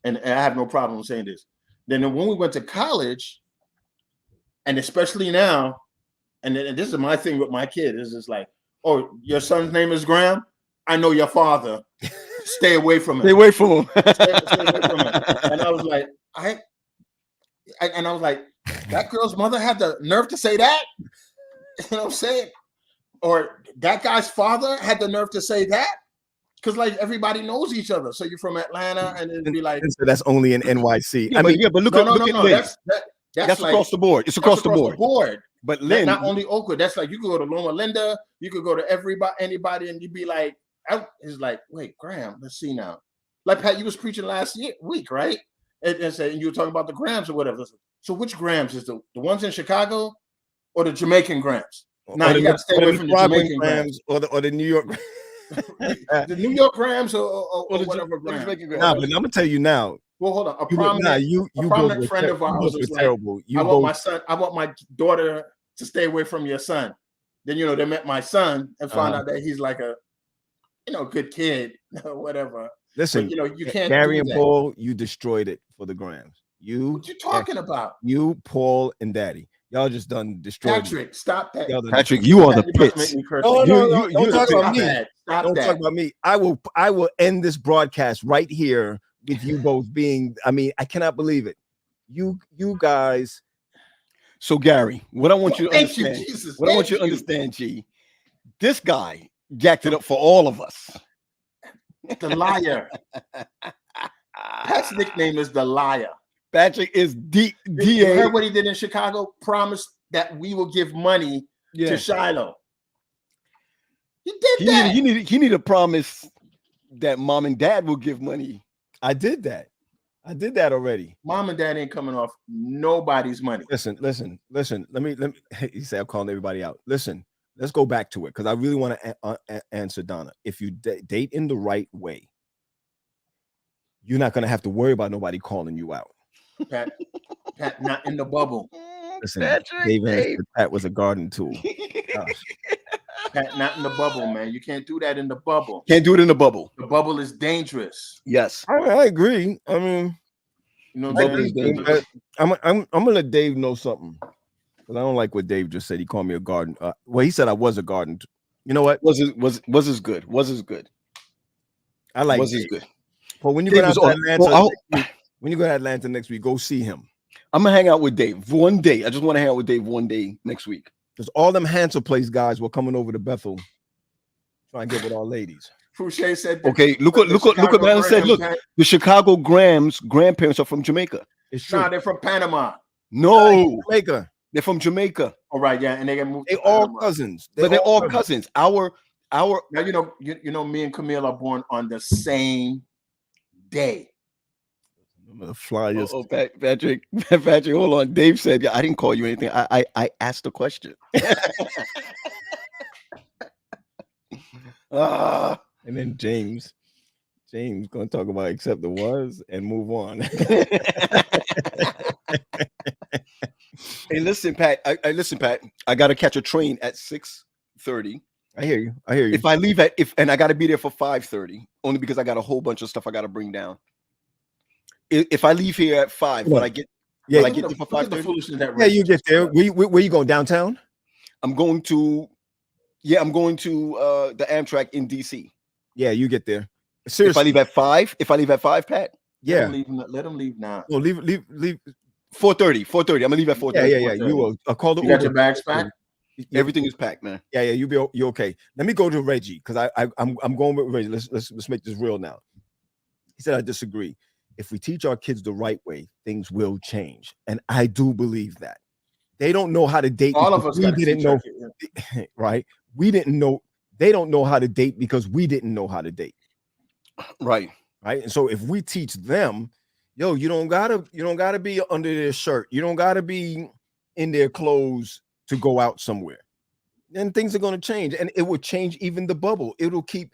And I have no problem saying this. Then when we went to college, and especially now, and this is my thing with my kid, is just like, oh, your son's name is Graham? I know your father. Stay away from him. Stay away from him. Stay away from him. And I was like, that girl's mother had the nerve to say that? You know what I'm saying? Or that guy's father had the nerve to say that? Because like everybody knows each other. So you're from Atlanta, and it'd be like, so that's only in NYC. Yeah, but look at Lynn. That's like, across the board. It's across the board. But Lynn, not only Oakwood, that's like you could go to Loma Linda, you could go to anybody, and you'd be like, it's like, wait, Graham, let's see now. Like Pat, you was preaching last week, right? And you were talking about the Grahams or whatever. So which Grahams is the ones in Chicago or the Jamaican Grahams? Now you got to stay away from the Jamaican Grahams or the New York. The New York Grahams or whatever Grahams. Nah, but I'm gonna tell you now. Well, hold on. A prominent friend of ours was like, I want my daughter to stay away from your son. Then, you know, they met my son and found out that he's like a, you know, good kid or whatever. Listen, but, you know, you can't. Gary and Paul, you destroyed it for the Grams. What you talking about? You, Paul, and Daddy. Y'all just done destroyed. Patrick, stop that. Patrick, you are the pits. No, don't talk about me. Don't talk about me. I will end this broadcast right here with you both being. I mean, I cannot believe it. You guys. So Gary, what I want you to understand, G, this guy jacked it up for all of us. The liar. Pat's nickname is the liar. Patrick is DA. You heard what he did in Chicago? Promised that we will give money to Shiloh. He did that. He needed a promise that mom and dad will give money. I did that already. Mom and dad ain't coming off nobody's money. Listen. Let me. He said I'm calling everybody out. Listen, let's go back to it because I really want to answer Donna. If you date in the right way, you're not going to have to worry about nobody calling you out. Pat, not in the bubble. Listen, Pat was a garden tool. Pat, not in the bubble, man. You can't do that in the bubble. Can't do it in the bubble. The bubble is dangerous. Yes, I agree. I mean, you know, I'm gonna let Dave know something because I don't like what Dave just said. He called me a garden. Well, he said I was a garden. You know what? Was as good. Was as good. I like. Was as good. But when you go to Atlanta. When you go to Atlanta next week, go see him. I'm gonna hang out with Dave one day. I just want to hang out with Dave one day next week. Because all them Hansel Place guys were coming over to Bethel, trying to get with our ladies. Fouché said, "Okay, look what man said. Look, the Chicago Grams grandparents are from Jamaica. It's true. Nah, they're from Panama. No, Jamaica. they're from Jamaica. All right, yeah, and they get moved. They to all Panama. cousins. But they're all cousins. Our Now you know me and Camille are born on the same day. the flyers. Patrick, hold on. Dave said, I didn't call you anything. I asked the question. And then James gonna talk about accept the was and move on. Hey, listen, Pat. Listen, Pat. I gotta catch a train at 6:30. I hear you. If I leave and I gotta be there for 5:30, only because I got a whole bunch of stuff I gotta bring down. If I leave here at 5, will I get? Yeah, will I get there for 5:30? Yeah, you get there. Where you going, downtown? I'm going to the Amtrak in DC. Yeah, you get there. Seriously. If I leave at 5, Pat. Yeah. Let them leave now. No, leave 4:30. I'm gonna leave at 4:30. Yeah. You will. I'll call the You Uber. got your bags packed? Everything is packed, man. Yeah, you okay. Let me go to Reggie because I'm going with Reggie. Let's make this real now. He said I disagree. If we teach our kids the right way, things will change, and I do believe that. They don't know how to date. All of us we didn't know, right? We didn't know. They don't know how to date because we didn't know how to date. Right. And so if we teach them, yo, you don't gotta be under their shirt. You don't gotta be in their clothes to go out somewhere. Then things are going to change, and it will change even the bubble. It'll keep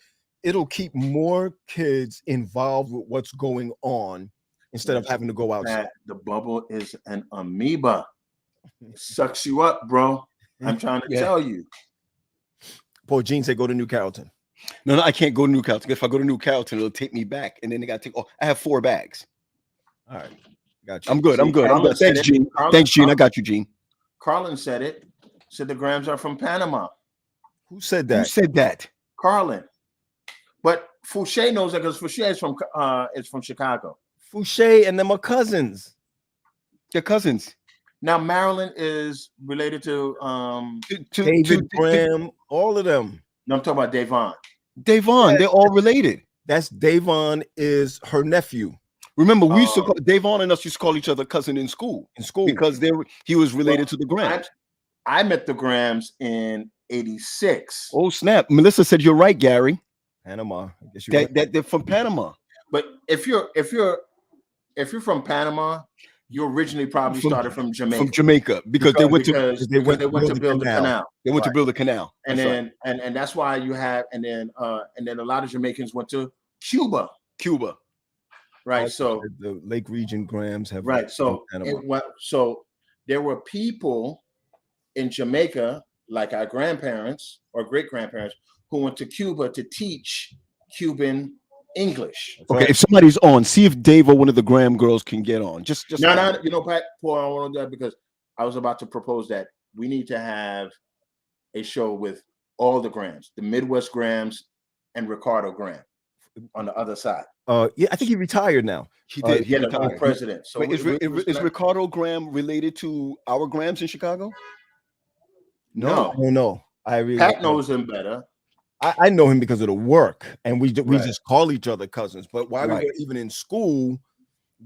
more kids involved with what's going on instead of having to go outside. The bubble is an amoeba. It sucks you up, bro. I'm trying to tell you. Poor Gene said go to New Carrollton. No, I can't go to New Carrollton. If I go to New Carrollton, it'll take me back, and then they got to take. Oh, I have 4 bags. All right, got you. I'm good. Thanks, Gene. Thanks, Gene. I got you, Gene. Carlin said it. Said the Grahams are from Panama. Who said that? Carlin. But Fouché knows that because Fouché is from Chicago. Fouché and them are cousins. They're cousins. Now Marilyn is related to David Graham, all of them. No, I'm talking about Davon. Yeah. They're all related. That's Davon is her nephew. Remember, we used to call Davon and us used to call each other cousin in school because he was related to the Grahams. I met the Grahams in '86. Oh snap! Melissa said you're right, Gary. Panama. I guess you're right. That they're from Panama. But if you're from Panama, you originally probably started from Jamaica. From Jamaica because they went to build the canal. They went to build the canal, and then and that's why you have and then a lot of Jamaicans went to Cuba. Right. So the Lake Region Grahams have So so there were people in Jamaica, like our grandparents or great grandparents, who went to Cuba to teach Cuban English. Okay, if somebody's on, see if Dave or one of the Graham girls can get on. Just no, you know, Pat, Paul, I want to do that because I was about to propose that we need to have a show with all the Grahams, the Midwest Grahams and Ricardo Graham on the other side. Yeah, I think he retired now. He did. He retired. The president. So wait, is Ricardo Graham related to our Grahams in Chicago? No. I really Pat knows him better. I know him because of the work, and we just call each other cousins. But while we were even in school,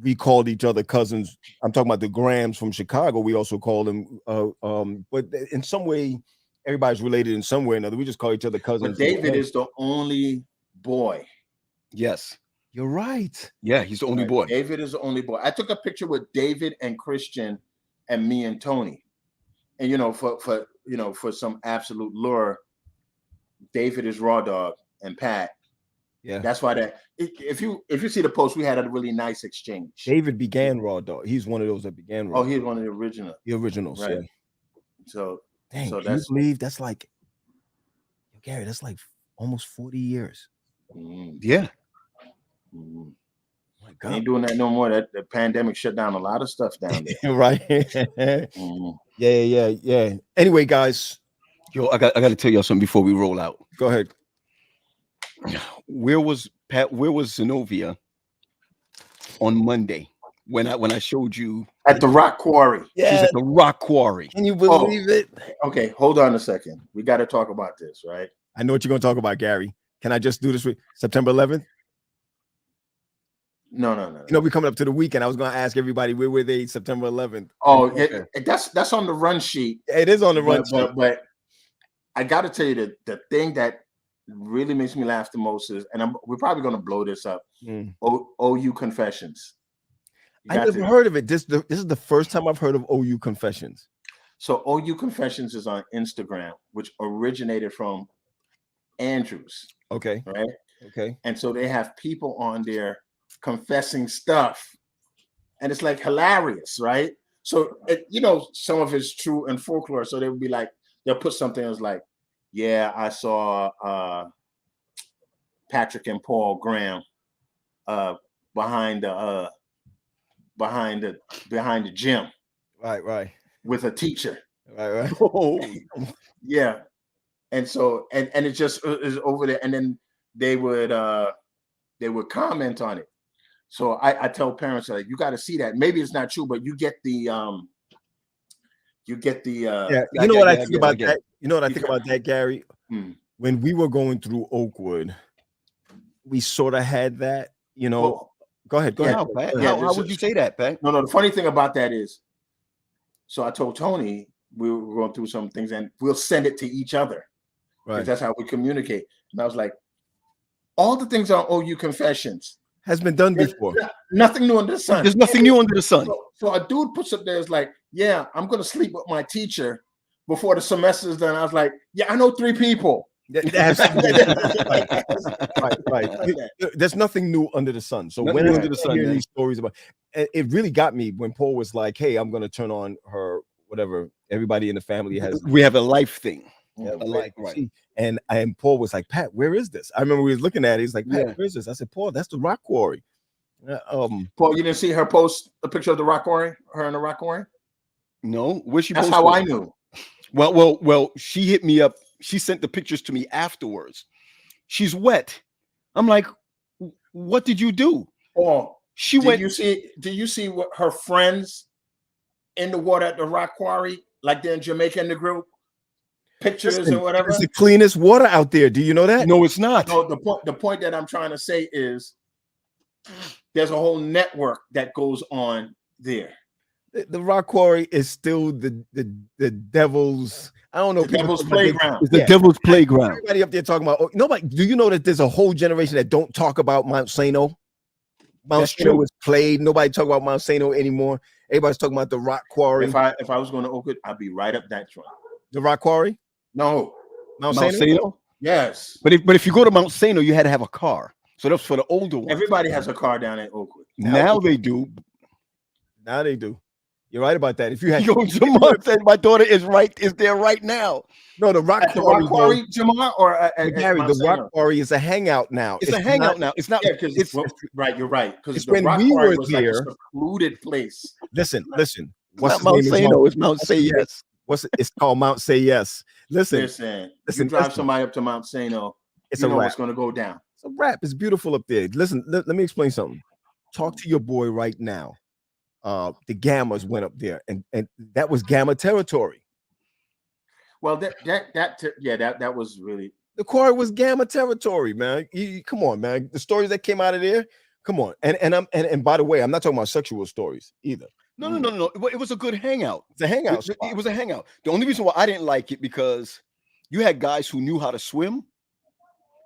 we called each other cousins. I'm talking about the Grahams from Chicago. We also call them, but in some way, everybody's related in some way or another. We just call each other cousins. But David is the only boy. Yes, you're right. Yeah, he's the only boy. David is the only boy. I took a picture with David and Christian, and me and Tony, and for some absolute lure. David is Raw Dog and Pat. Yeah, that's why if you see the post, we had a really nice exchange. David began Raw Dog. He's one of those that began Raw. Oh, he's one of the originals. The originals, right? Yeah. So, dang, can you believe that's like, Gary? That's like almost 40 years. Yeah. Mm-hmm. My God, ain't doing that no more. That the pandemic shut down a lot of stuff down there. Right? Yeah. Anyway, guys. Yo, I got to tell y'all something before we roll out. Go ahead. Where was Pat? Where was Zenobia on Monday when I showed you at the rock quarry? Yeah, she's at the rock quarry. Can you believe it? Okay, hold on a second. We got to talk about this, right? I know what you're going to talk about, Gary. Can I just do this with September 11th? No. You know, we're coming up to the weekend. I was going to ask everybody where were they September 11th. Oh, that's on the run sheet. It is on the run sheet. But I got to tell you the thing that really makes me laugh the most is, and we're probably going to blow this up. OU Confessions. I never heard of it. This is the first time I've heard of OU Confessions. So OU Confessions is on Instagram, which originated from Andrews. Okay. Right. Okay. And so they have people on there confessing stuff, and it's like hilarious, right? So you know, some of it's true and folklore. So they would be like, they'll put something that's like, yeah, I saw Patrick and Paul Graham behind the gym, right, with a teacher, right. Oh, yeah. And so and it just is over there, and then they would comment on it. So I tell parents, like, you got to see that. Maybe it's not true, but you get the You know what I think about that? You know what I think about that, Gary? When we were going through Oakwood, we sort of had that, you know. Well, go ahead. How would you say that, Pat? No, the funny thing about that is, so I told Tony we were going through some things and we'll send it to each other. Right. That's how we communicate. And I was like, all the things on OU Confessions has been done before. Nothing new under the sun. There's nothing new under the sun. So a dude puts up there is like, yeah, I'm going to sleep with my teacher before the semester is done. I was like, yeah, I know 3 people. Right. There's nothing new under the sun. So when under the sun, hearing these stories about it really got me when Paul was like, hey, I'm going to turn on her, whatever. Everybody in the family has. We have a life thing. Yeah, right. And Paul was like, Pat, where is this? I remember we was looking at it. He's like, Pat, where is this? I said, Paul, that's the rock quarry. Paul, you didn't see her post a picture of the rock quarry? Her in the rock quarry? No, where she? That's how I knew. Well, she hit me up. She sent the pictures to me afterwards. She's wet. I'm like, what did you do? Oh, she went. Did you see what her friends in the water at the rock quarry, like they're in Jamaica in the group? Pictures and whatever. It's the cleanest water out there. Do you know that? No, it's not. No, the point that I'm trying to say is there's a whole network that goes on there. The rock quarry is still the devil's. I don't know. The devil's playground. It's the devil's playground. Everybody up there talking about. Nobody. Do you know that there's a whole generation that don't talk about Mount Sano? Mount Sano is played. Nobody talk about Mount Sano anymore. Everybody's talking about the rock quarry. If I was going to Oakwood, I'd be right up that joint. The rock quarry? No, Mount Sano? Yes. But if you go to Mount Sano, you had to have a car. So that's for the older ones. Everybody has a car down at Oakwood. Now they do. Now they do. You're right about that. If you had Jamar said my daughter is there right now. No, the rock quarry, Jamar, or Gary, the rock quarry is a hangout now. It's a hangout now. It's not. It's right. You're right. Because when we were there, like a secluded place. Listen. What's Mount Sano? It's Mount Say Yes. It's called Mount Say Yes. Listen. You drive somebody up to Mount Sano, it's a wrap. What's going to go down. It's a wrap. It's beautiful up there. Listen, let me explain something. Talk to your boy right now. The Gammas went up there, and that was Gamma territory. Well, that was really, the quarry was Gamma territory, man. Come on, man. The stories that came out of there, come on. And by the way, I'm not talking about sexual stories either. No. It was a good hangout. It's a hangout. It was a hangout. The only reason why I didn't like it because you had guys who knew how to swim,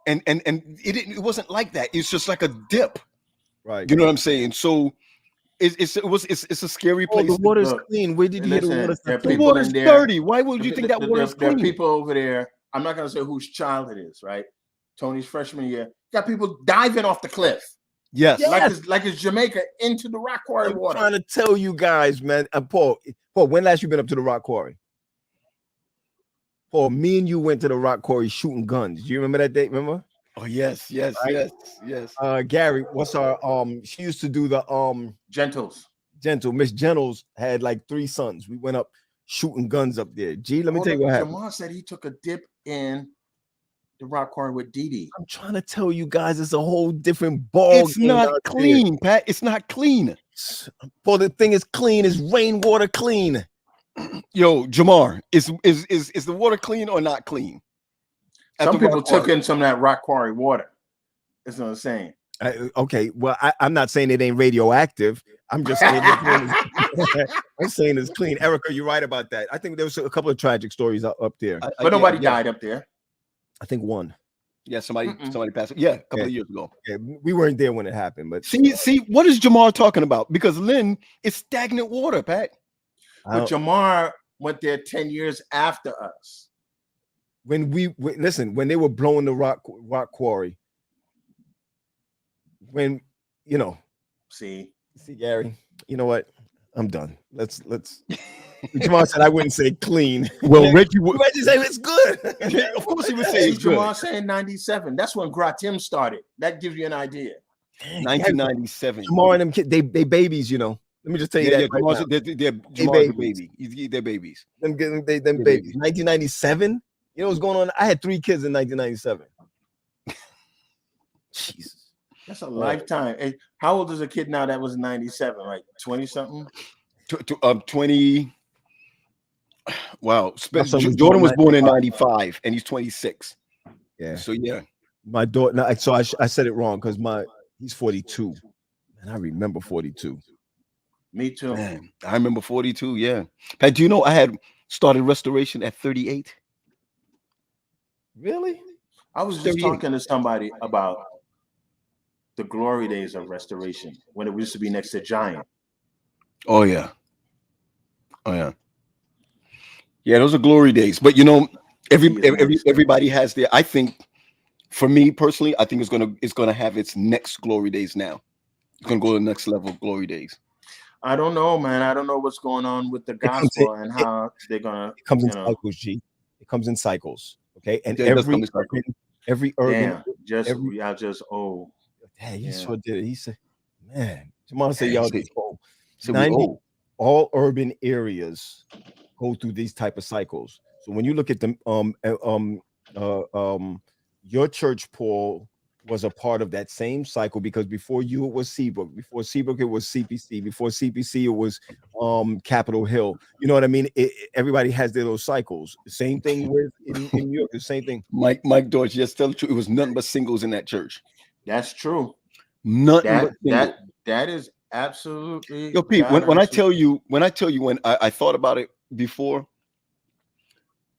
and it wasn't like that. It's just like a dip, right? You know what I'm saying? So it's a scary place. The water's clean. Where did you hear the water? The water's dirty. Why would you think that water's clean? There are people over there. I'm not going to say whose child it is, right? Tony's freshman year. Got people diving off the cliff. Yes. Like it's Jamaica into the rock quarry water. I'm trying to tell you guys, man. Paul, when last you been up to the rock quarry? Paul, me and you went to the rock quarry shooting guns. Do you remember that date? Remember? Oh yes. Gary, what's our she used to do the Gentles. Miss Gentles had like 3 sons. We went up shooting guns up there. Let me tell you what happened. Jamar said he took a dip in the rock quarry with Dee. I'm trying to tell you guys, it's a whole different ball. It's not clean, Pat. It's not clean. Paul, the thing is clean. Is rainwater clean? Yo, Jamar, is the water clean or not clean? Some people took in some of that rock quarry water. That's what I'm saying. Okay, well, I'm not saying it ain't radioactive. I'm just saying I'm saying it's clean. Erica, you're right about that. I think there was a couple of tragic stories up there, but nobody died up there. I think one. Yeah, somebody passed. Yeah, a couple of years ago. Yeah, we weren't there when it happened, but see, what is Jamar talking about? Because Lynn is stagnant water, Pat. But Jamar went there 10 years after us. When when they were blowing the rock quarry, when see Gary, you know what? I'm done. Let's. Jamar said I wouldn't say clean. Well, Reggie say it's good. Of course he would say it's good. Jamar saying 97. That's when Gratim started. That gives you an idea. 1997. Jamar and them kids, they babies, Let me just tell you that. Yeah, they're baby. They're babies. Them babies. 1997. You know what's going on? I had 3 kids in 1997. Jesus. That's a lifetime. Hey, how old is a kid now that was 97? Like 20 something? 20. Wow. Jordan was born in 95 and he's 26. Yeah. So yeah. My daughter. So I said it wrong because he's 42. And I remember 42. Me too. Man, I remember 42. Yeah. Pat, do you know I had started restoration at 38? Really? I was just talking to somebody about the glory days of restoration when it used to be next to Giant. Oh yeah. Yeah, those are glory days. But everybody has their. I think, for me personally, I think it's gonna have its next glory days now. It's gonna go to the next level of glory days. I don't know, man. I don't know what's going on with the gospel and how they're gonna. It comes in cycles, G. It comes in cycles. Okay, and every urban. Hey, he sure did it. He said, "Man, Jamar said y'all just old." 90, all urban areas go through these type of cycles. So when you look at them, your church, Paul, was a part of that same cycle because before you it was Seabrook, before Seabrook it was CPC, before CPC it was Capitol Hill. You know what I mean? Everybody has their little cycles. Same thing with in New York. The same thing. Mike Deutsch, just tell the truth. It was nothing but singles in that church. That's true. Nothing but that is absolutely. Yo, Pete, when I tell you when I thought about it before,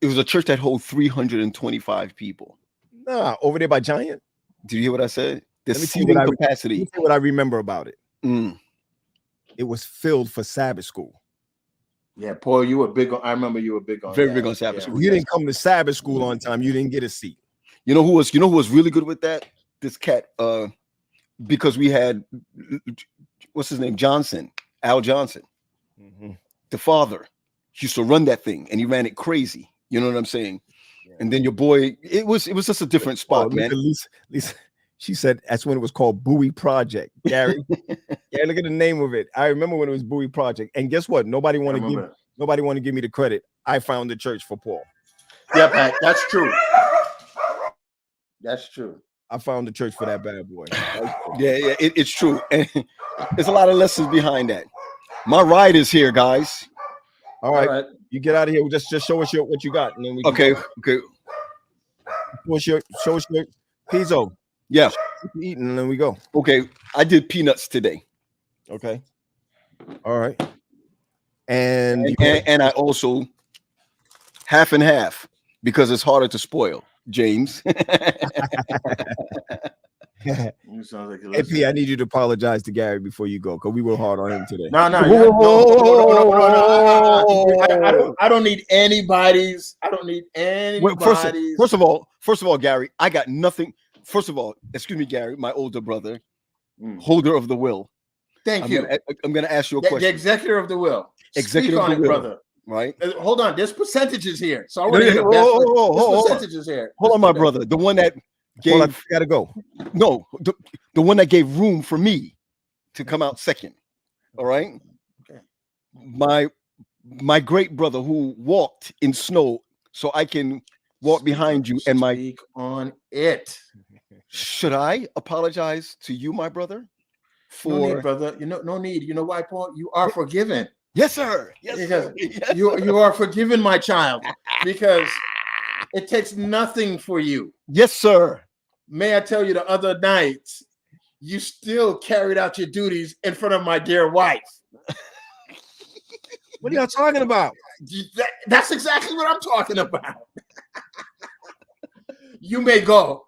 it was a church that holds 325 people. Nah, over there by Giant. Did you hear what I said? The seating capacity. Let me see what I remember about it. It was filled for Sabbath school. Yeah, Paul, you were big on. I remember you were big on. Very big on Sabbath school. You didn't come to Sabbath school on time. You didn't get a seat. You know who was really good with that? This cat. Because we had what's his name? Al Johnson. The father used to run that thing, and he ran it crazy. You know what I'm saying? Yeah. And then your boy, it was just a different spot, man. Lisa, she said that's when it was called Bowie Project. Gary, yeah, look at the name of it. I remember when it was Bowie Project, and guess what? Nobody wanted to give me the credit. I found the church for Paul. Yeah, Pat, that's true. That's true. I found the church for that bad boy. Yeah, it's true, and there's a lot of lessons behind that. My ride is here, guys. All right. You get out of here. Just show us what you got, and then we can okay. Show us your pizzo. Yeah, eating, and then we go. Okay, I did peanuts today. Okay, all right, and I also half and half because it's harder to spoil. James. Hey, P, I need you to apologize to Gary before you go, because we were hard on him today. No. I don't need anybody's. First of all, Gary, I got nothing. First of all, excuse me, Gary, my older brother, holder of the will. Thank you. I'm going to ask you a question. The executor of the will. Executive Speak on of the it, will, brother. Right? Hold on. There's percentages here. So there's percentages here. Hold on, my brother. The one that gave gotta go. No, the one that gave room for me to come out second. All right. Okay. My great brother who walked in snow so I can walk behind you and my speak on it. Should I apologize to you, my brother? No need, brother. No need. You know why, Paul? You are forgiven. Yes, sir. Yes, because sir. Yes, you are forgiven, my child, because it takes nothing for you. Yes, sir. May I tell you, the other night, you still carried out your duties in front of my dear wife. What are y'all talking about? That's exactly what I'm talking about. You may go.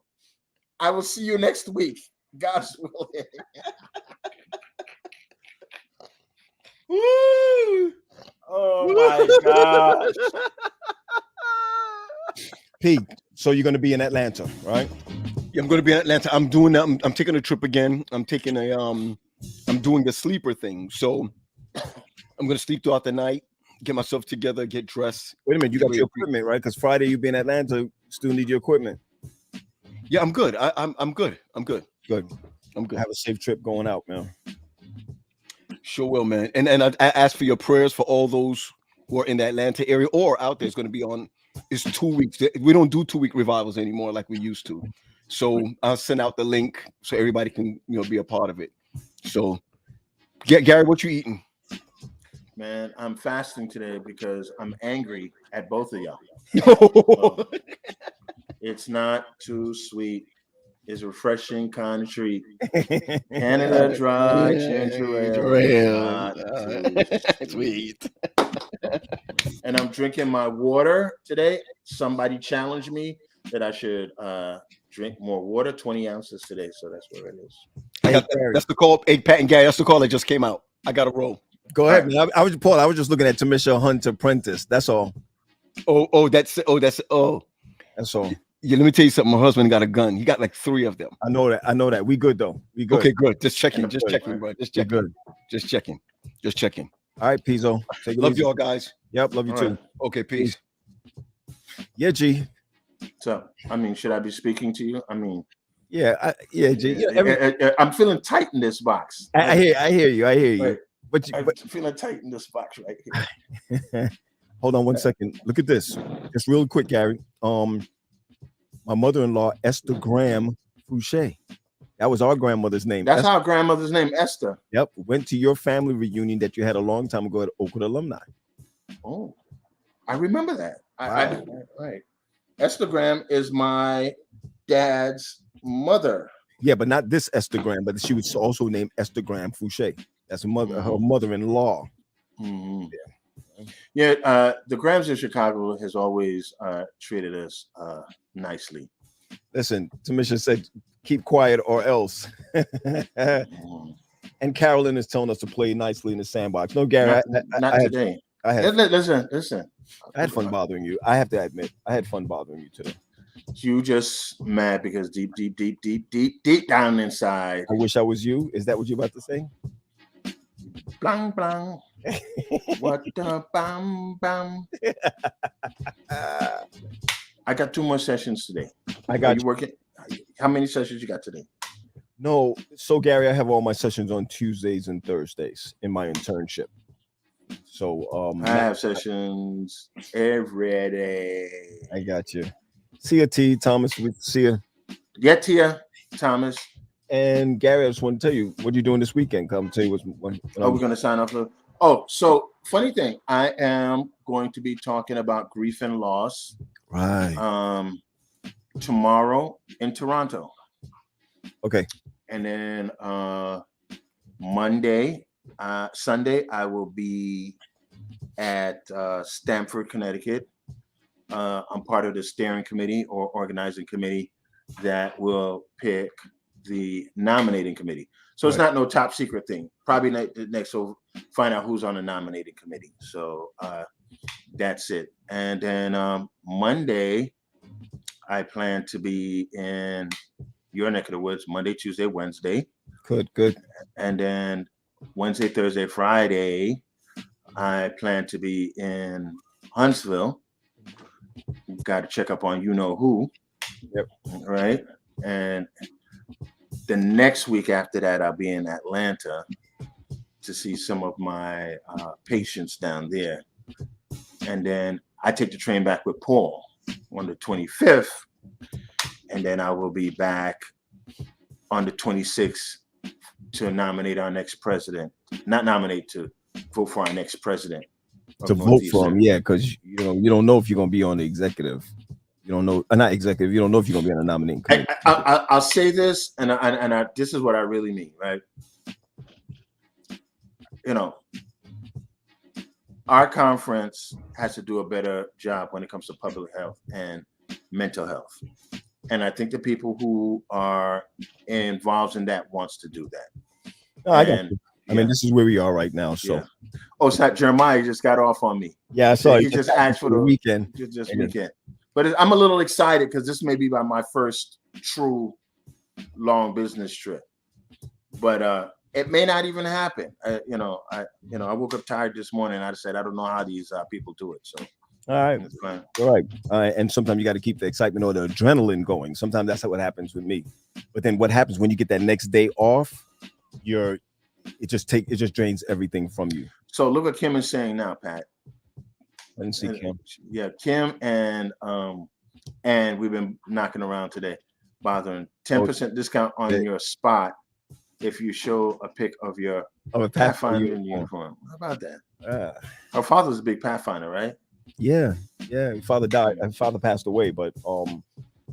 I will see you next week. God's willing. Oh my gosh. Pete, so you're going to be in Atlanta, right? Yeah, I'm going to be in Atlanta. I'm doing that. I'm taking a trip again. I'm doing the sleeper thing. So I'm going to sleep throughout the night, get myself together, get dressed. Wait a minute, you got your equipment, right? Because Friday you'll be in Atlanta, still need your equipment. Yeah, I'm good. I'm good. I'm good. Good. I'm good. Have a safe trip going out, man. Sure will, man. And I ask for your prayers for all those who are in the Atlanta area or out there. It's going to be on. It's 2 weeks. We don't do 2-week revivals anymore like we used to. So I'll send out the link so everybody can be a part of it. So, Gary, what you eating? Man, I'm fasting today because I'm angry at both of y'all. It's not too sweet. It's a refreshing kind of treat. Canada Dry Ginger Ale. Sweet. And I'm drinking my water today. Somebody challenged me that I should drink more water, 20 ounces today. So that's what it is. That's the call. Hey, Pat and Gary, that's the call that just came out. I got to roll. Go ahead, man. I was just looking at Tamisha Hunt Apprentice. That's all. That's all. Yeah, let me tell you something. My husband got a gun. He got like 3 of them. I know that. We good though. We good. Okay, good. Just checking, bro. Just checking. Good. Just checking. All right, Pizzo. Love you all, guys. Yep, love you All too. right. Okay, peace. Yeah, G. So, should I be speaking to you? Yeah, G. Yeah, I'm feeling tight in this box. I hear you. Right. But I'm feeling tight in this box right here. Hold on 1 second. Look at this. Just real quick, Gary. My mother-in-law, Esther Graham Fouché. That was our grandmother's name. That's our grandmother's name, Esther. Yep. Went to your family reunion that you had a long time ago at Oakwood Alumni. Oh, I remember that. Wow. Right. Esther Graham is my dad's mother. Yeah, but not this Esther Graham, but she was also named Esther Graham Fouché. That's her mother-in-law. Mm-hmm. Yeah, the Grahams in Chicago has always treated us nicely. Listen, Tamisha said, keep quiet or else. And Carolyn is telling us to play nicely in the sandbox. No, Gary, not today. Listen. I had fun bothering you. I have to admit, I had fun bothering you today. You just mad because deep down inside. I wish I was you. Is that what you're about to say? Blang blang. What the bam bam. I got 2 more sessions today. I got you working. How many sessions you got today? No, so Gary, I have all my sessions on Tuesdays and Thursdays in my internship. So I have sessions every day. I got you. See ya, T. Thomas. See ya. Get to you, Thomas. And Gary, I just want to tell you, what are you doing this weekend? Come tell you what's. We're going to sign off. So funny thing, I am going to be talking about grief and loss. Right. Tomorrow in Toronto. Okay. And then Sunday, I will be at Stamford, Connecticut. I'm part of the steering committee or organizing committee that will pick the nominating committee. So it's not no top secret thing. Probably next we'll find out who's on the nominating committee. So that's it. And then Monday, I plan to be in your neck of the woods Monday, Tuesday, Wednesday. Good. And then Wednesday, Thursday, Friday, I plan to be in Huntsville. Got to check up on you know who. Yep. Right. And the next week after that, I'll be in Atlanta to see some of my patients down there. And then I take the train back with Paul on the 25th. And then I will be back on the 26th to nominate our next president. Not nominate, to vote for our next president. To vote for him, yeah, because you don't know if you're gonna be on the executive. You don't know, not executive. You don't know if you're gonna be on a nominating committee. I'll say this, and this is what I really mean, right? You know, our conference has to do a better job when it comes to public health and mental health, and I think the people who are involved in that wants to do that. No, I got you. I mean, this is where we are right now. So, oh, it's not Jeremiah just got off on me. Yeah, I saw he just asked for the weekend. Just weekend. But I'm a little excited because this may be my first true long business trip. But it may not even happen. I woke up tired this morning. I said I don't know how these people do it. So all right, all right. And sometimes you got to keep the excitement or the adrenaline going. Sometimes that's what happens with me. But then what happens when you get that next day off? It just drains everything from you. So look what Kim is saying now, Pat. I didn't see Kim. Yeah, Kim and we've been knocking around today, bothering 10% discount on your spot if you show a pic of your Pathfinder uniform. How about that? Her father was a big Pathfinder, right? Yeah. His father died. His father passed away, but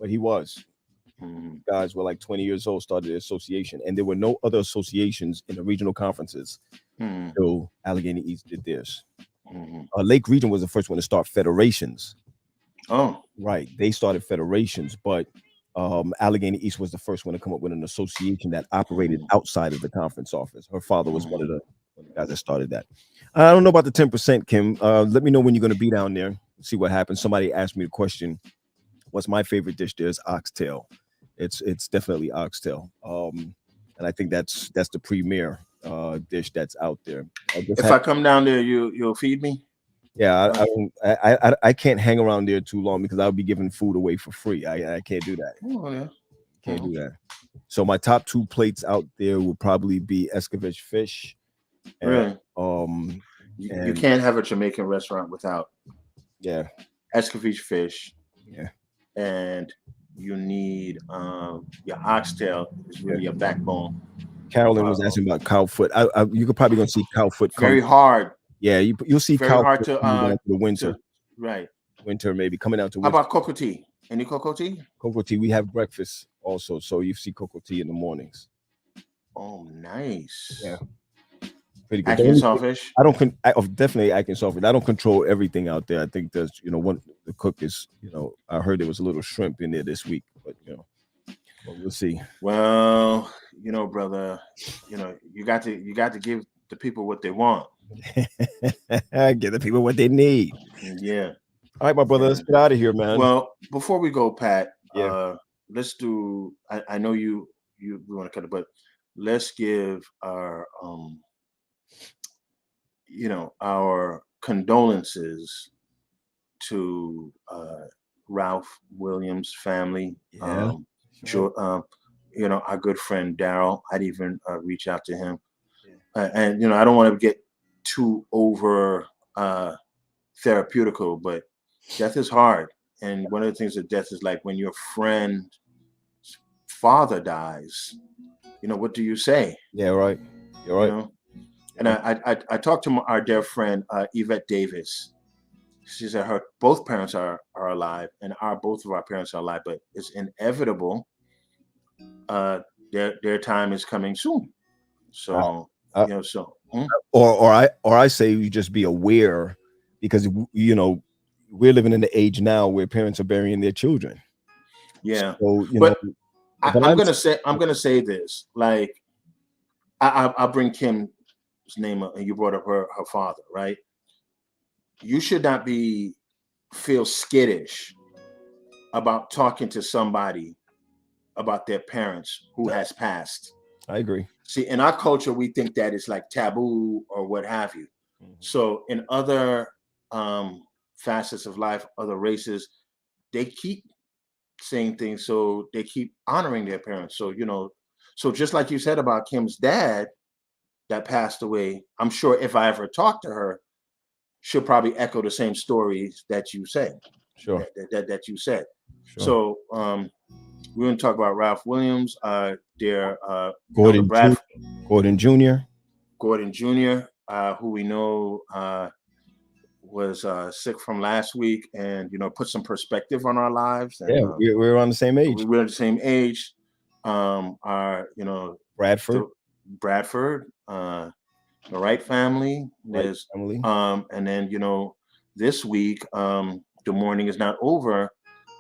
he was. Guys were like 20 years old, started the association, and there were no other associations in the regional conferences. So Allegheny East did theirs. Lake Region was the first one to start federations. Oh, right. They started federations, but Allegheny East was the first one to come up with an association that operated outside of the conference office. Her father was one of the guys that started that. I don't know about the 10%, Kim. Let me know when you're going to be down there. See what happens. Somebody asked me the question, what's my favorite dish? There's oxtail. It's definitely oxtail. And I think that's the premier dish that's out there. If I come down there, you'll feed me? Yeah, I can't hang around there too long because I'll be giving food away for free. I can't do that. Oh, yeah. Can't do that. So my top 2 plates out there will probably be escovitch fish. And, you can't have a Jamaican restaurant without escovitch fish. Yeah. And you need your oxtail is really a backbone. Carolyn was asking about cowfoot. You could probably gonna see cowfoot. Very hard. Yeah, you'll see very hard to the winter. Right. Winter maybe coming out to winter. How about cocoa tea? Any cocoa tea? Cocoa tea. We have breakfast also, so you see cocoa tea in the mornings. Oh, nice. Yeah. Pretty good. Ackee saltfish. Definitely Ackee saltfish. I don't control everything out there. I think there's one the cook is I heard there was a little shrimp in there this week, but we'll see. Well, brother, you got to give the people what they want. Give the people what they need. Yeah. All right, my brother, let's get out of here, man. Well, before we go, Pat, let's do. I know you want to cut it, but let's give our our condolences to Ralph Williams' family. Our good friend Daryl. I'd even reach out to him, and I don't want to get too over therapeutical, but death is hard. And one of the things of death is like when your friend's father dies, what do you say? Yeah, right. You're right. And I talked to our dear friend Yvette Davis. She said her both parents are alive, and both of our parents are alive, but it's inevitable. Their time is coming soon. So or I say you just be aware, because we're living in the age now where parents are burying their children. Yeah. So I'm gonna say this. Like I'll bring Kim's name up, and you brought up her father, right? You should not feel skittish about talking to somebody about their parents who has passed. I agree. See, in our culture, we think that it's like taboo or what have you. So in other facets of life, other races, they keep saying things, so they keep honoring their parents. So so just like you said about Kim's dad that passed away, I'm sure if I ever talk to her, she'll probably echo the same stories that you said. Sure. That you said. Sure. So we're going to talk about Ralph Williams, their Gordon Jr., who we know was sick from last week, and put some perspective on our lives. And Yeah, we're on the same age. we're the same age. Our Bradford, Bradford, the Wright family. Wright There's family. and then this week, the morning is not over.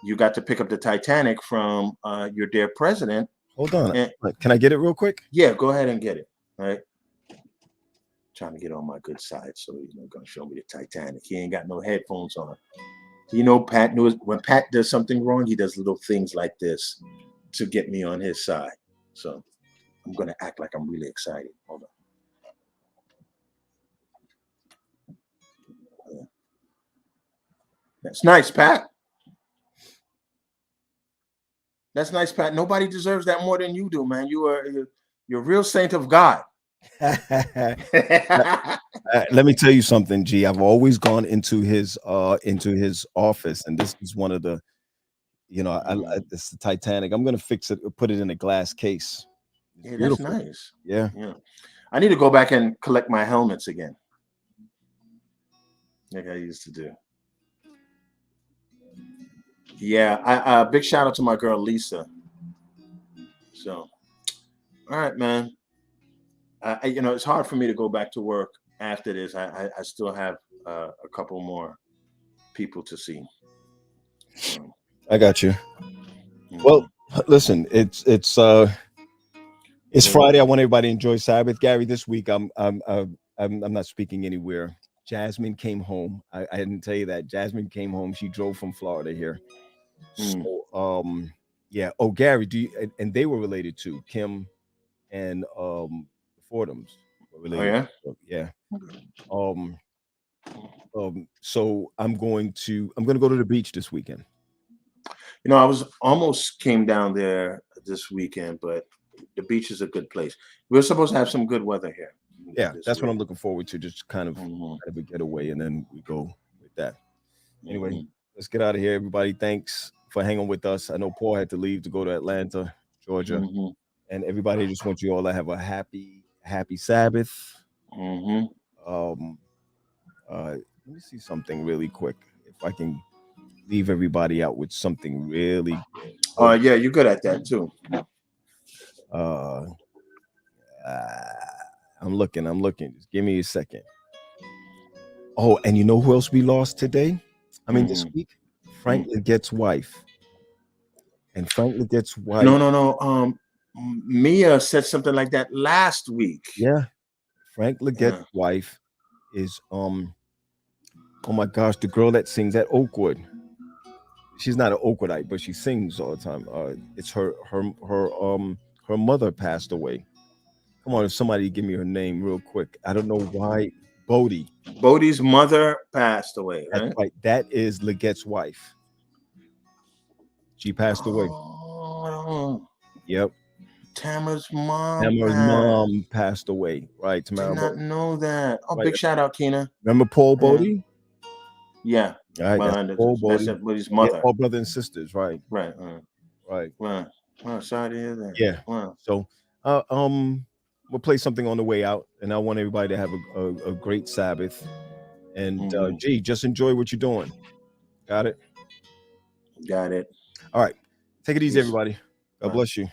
You got to pick up the Titanic from your dear president. Hold on, And, can I get it real quick? yeah, go ahead and get it. All right. Trying to get on my good side, so he's not gonna show me the Titanic. He ain't got no headphones on. Pat knows when Pat does something wrong, he does little things like this to get me on his side. So I'm gonna act like I'm really excited. Hold on. That's nice, Pat. That's nice, Pat. Nobody deserves that more than you do, man. You're a real saint of God. Let me tell you something, G. I've always gone into his office, and this is one of the, it's the Titanic. I'm gonna fix it, put it in a glass case. It's Yeah, beautiful. that's nice. Yeah. I need to go back and collect my helmets again, like I used to do. Yeah, big shout out to my girl Lisa. So, all right, man. It's hard for me to go back to work after this. I still have a couple more people to see. I got you. Well, listen, it's Friday. I want everybody to enjoy Sabbath. Gary, this week I'm not speaking anywhere. Jasmine came home. I didn't tell you that. Jasmine came home. She drove from Florida here. So yeah. Oh, Gary, and they were related to Kim and Fordhams were related. Oh yeah. So I'm gonna go to the beach this weekend. I was almost came down there this weekend, but the beach is a good place. We're supposed to have some good weather here. Yeah, that's what I'm looking forward to. Just kind of a getaway, and then we go with that. Anyway, let's get out of here, everybody. Thanks for hanging with us. I know Paul had to leave to go to Atlanta, Georgia, and everybody just wants you all to have a happy Sabbath. Let me see something really quick. If I can leave everybody out with something really good. Oh, yeah, you're good at that too. I'm looking. Just give me a second. Oh, and you know who else we lost today? I mean, this week? Frank Legette's wife. And Frank Legette's wife. No. Mia said something like that last week. Yeah. Frank Legette's wife is oh my gosh, the girl that sings at Oakwood. She's not an Oakwoodite, but she sings all the time. It's her mother passed away. Come on, if somebody give me her name real quick. I don't know why. Bodie. Bodie's mother passed away. Right? That's right. That is Legette's wife. She passed away. Yep. Tamara's mom passed away. Right. Tamara. Did not know that. Oh, right. Big shout out, Keena. Remember Paul Bodie? Yeah. All right. That's Paul Bodie. That's Bodie's mother. All brothers and sisters. Right. Right. Right. Wow. Sorry to hear that. Yeah. Wow. So, we'll play something on the way out, and I want everybody to have a great Sabbath. And G, just enjoy what you're doing. Got it? Got it. All right. Take it easy, everybody. God bless you.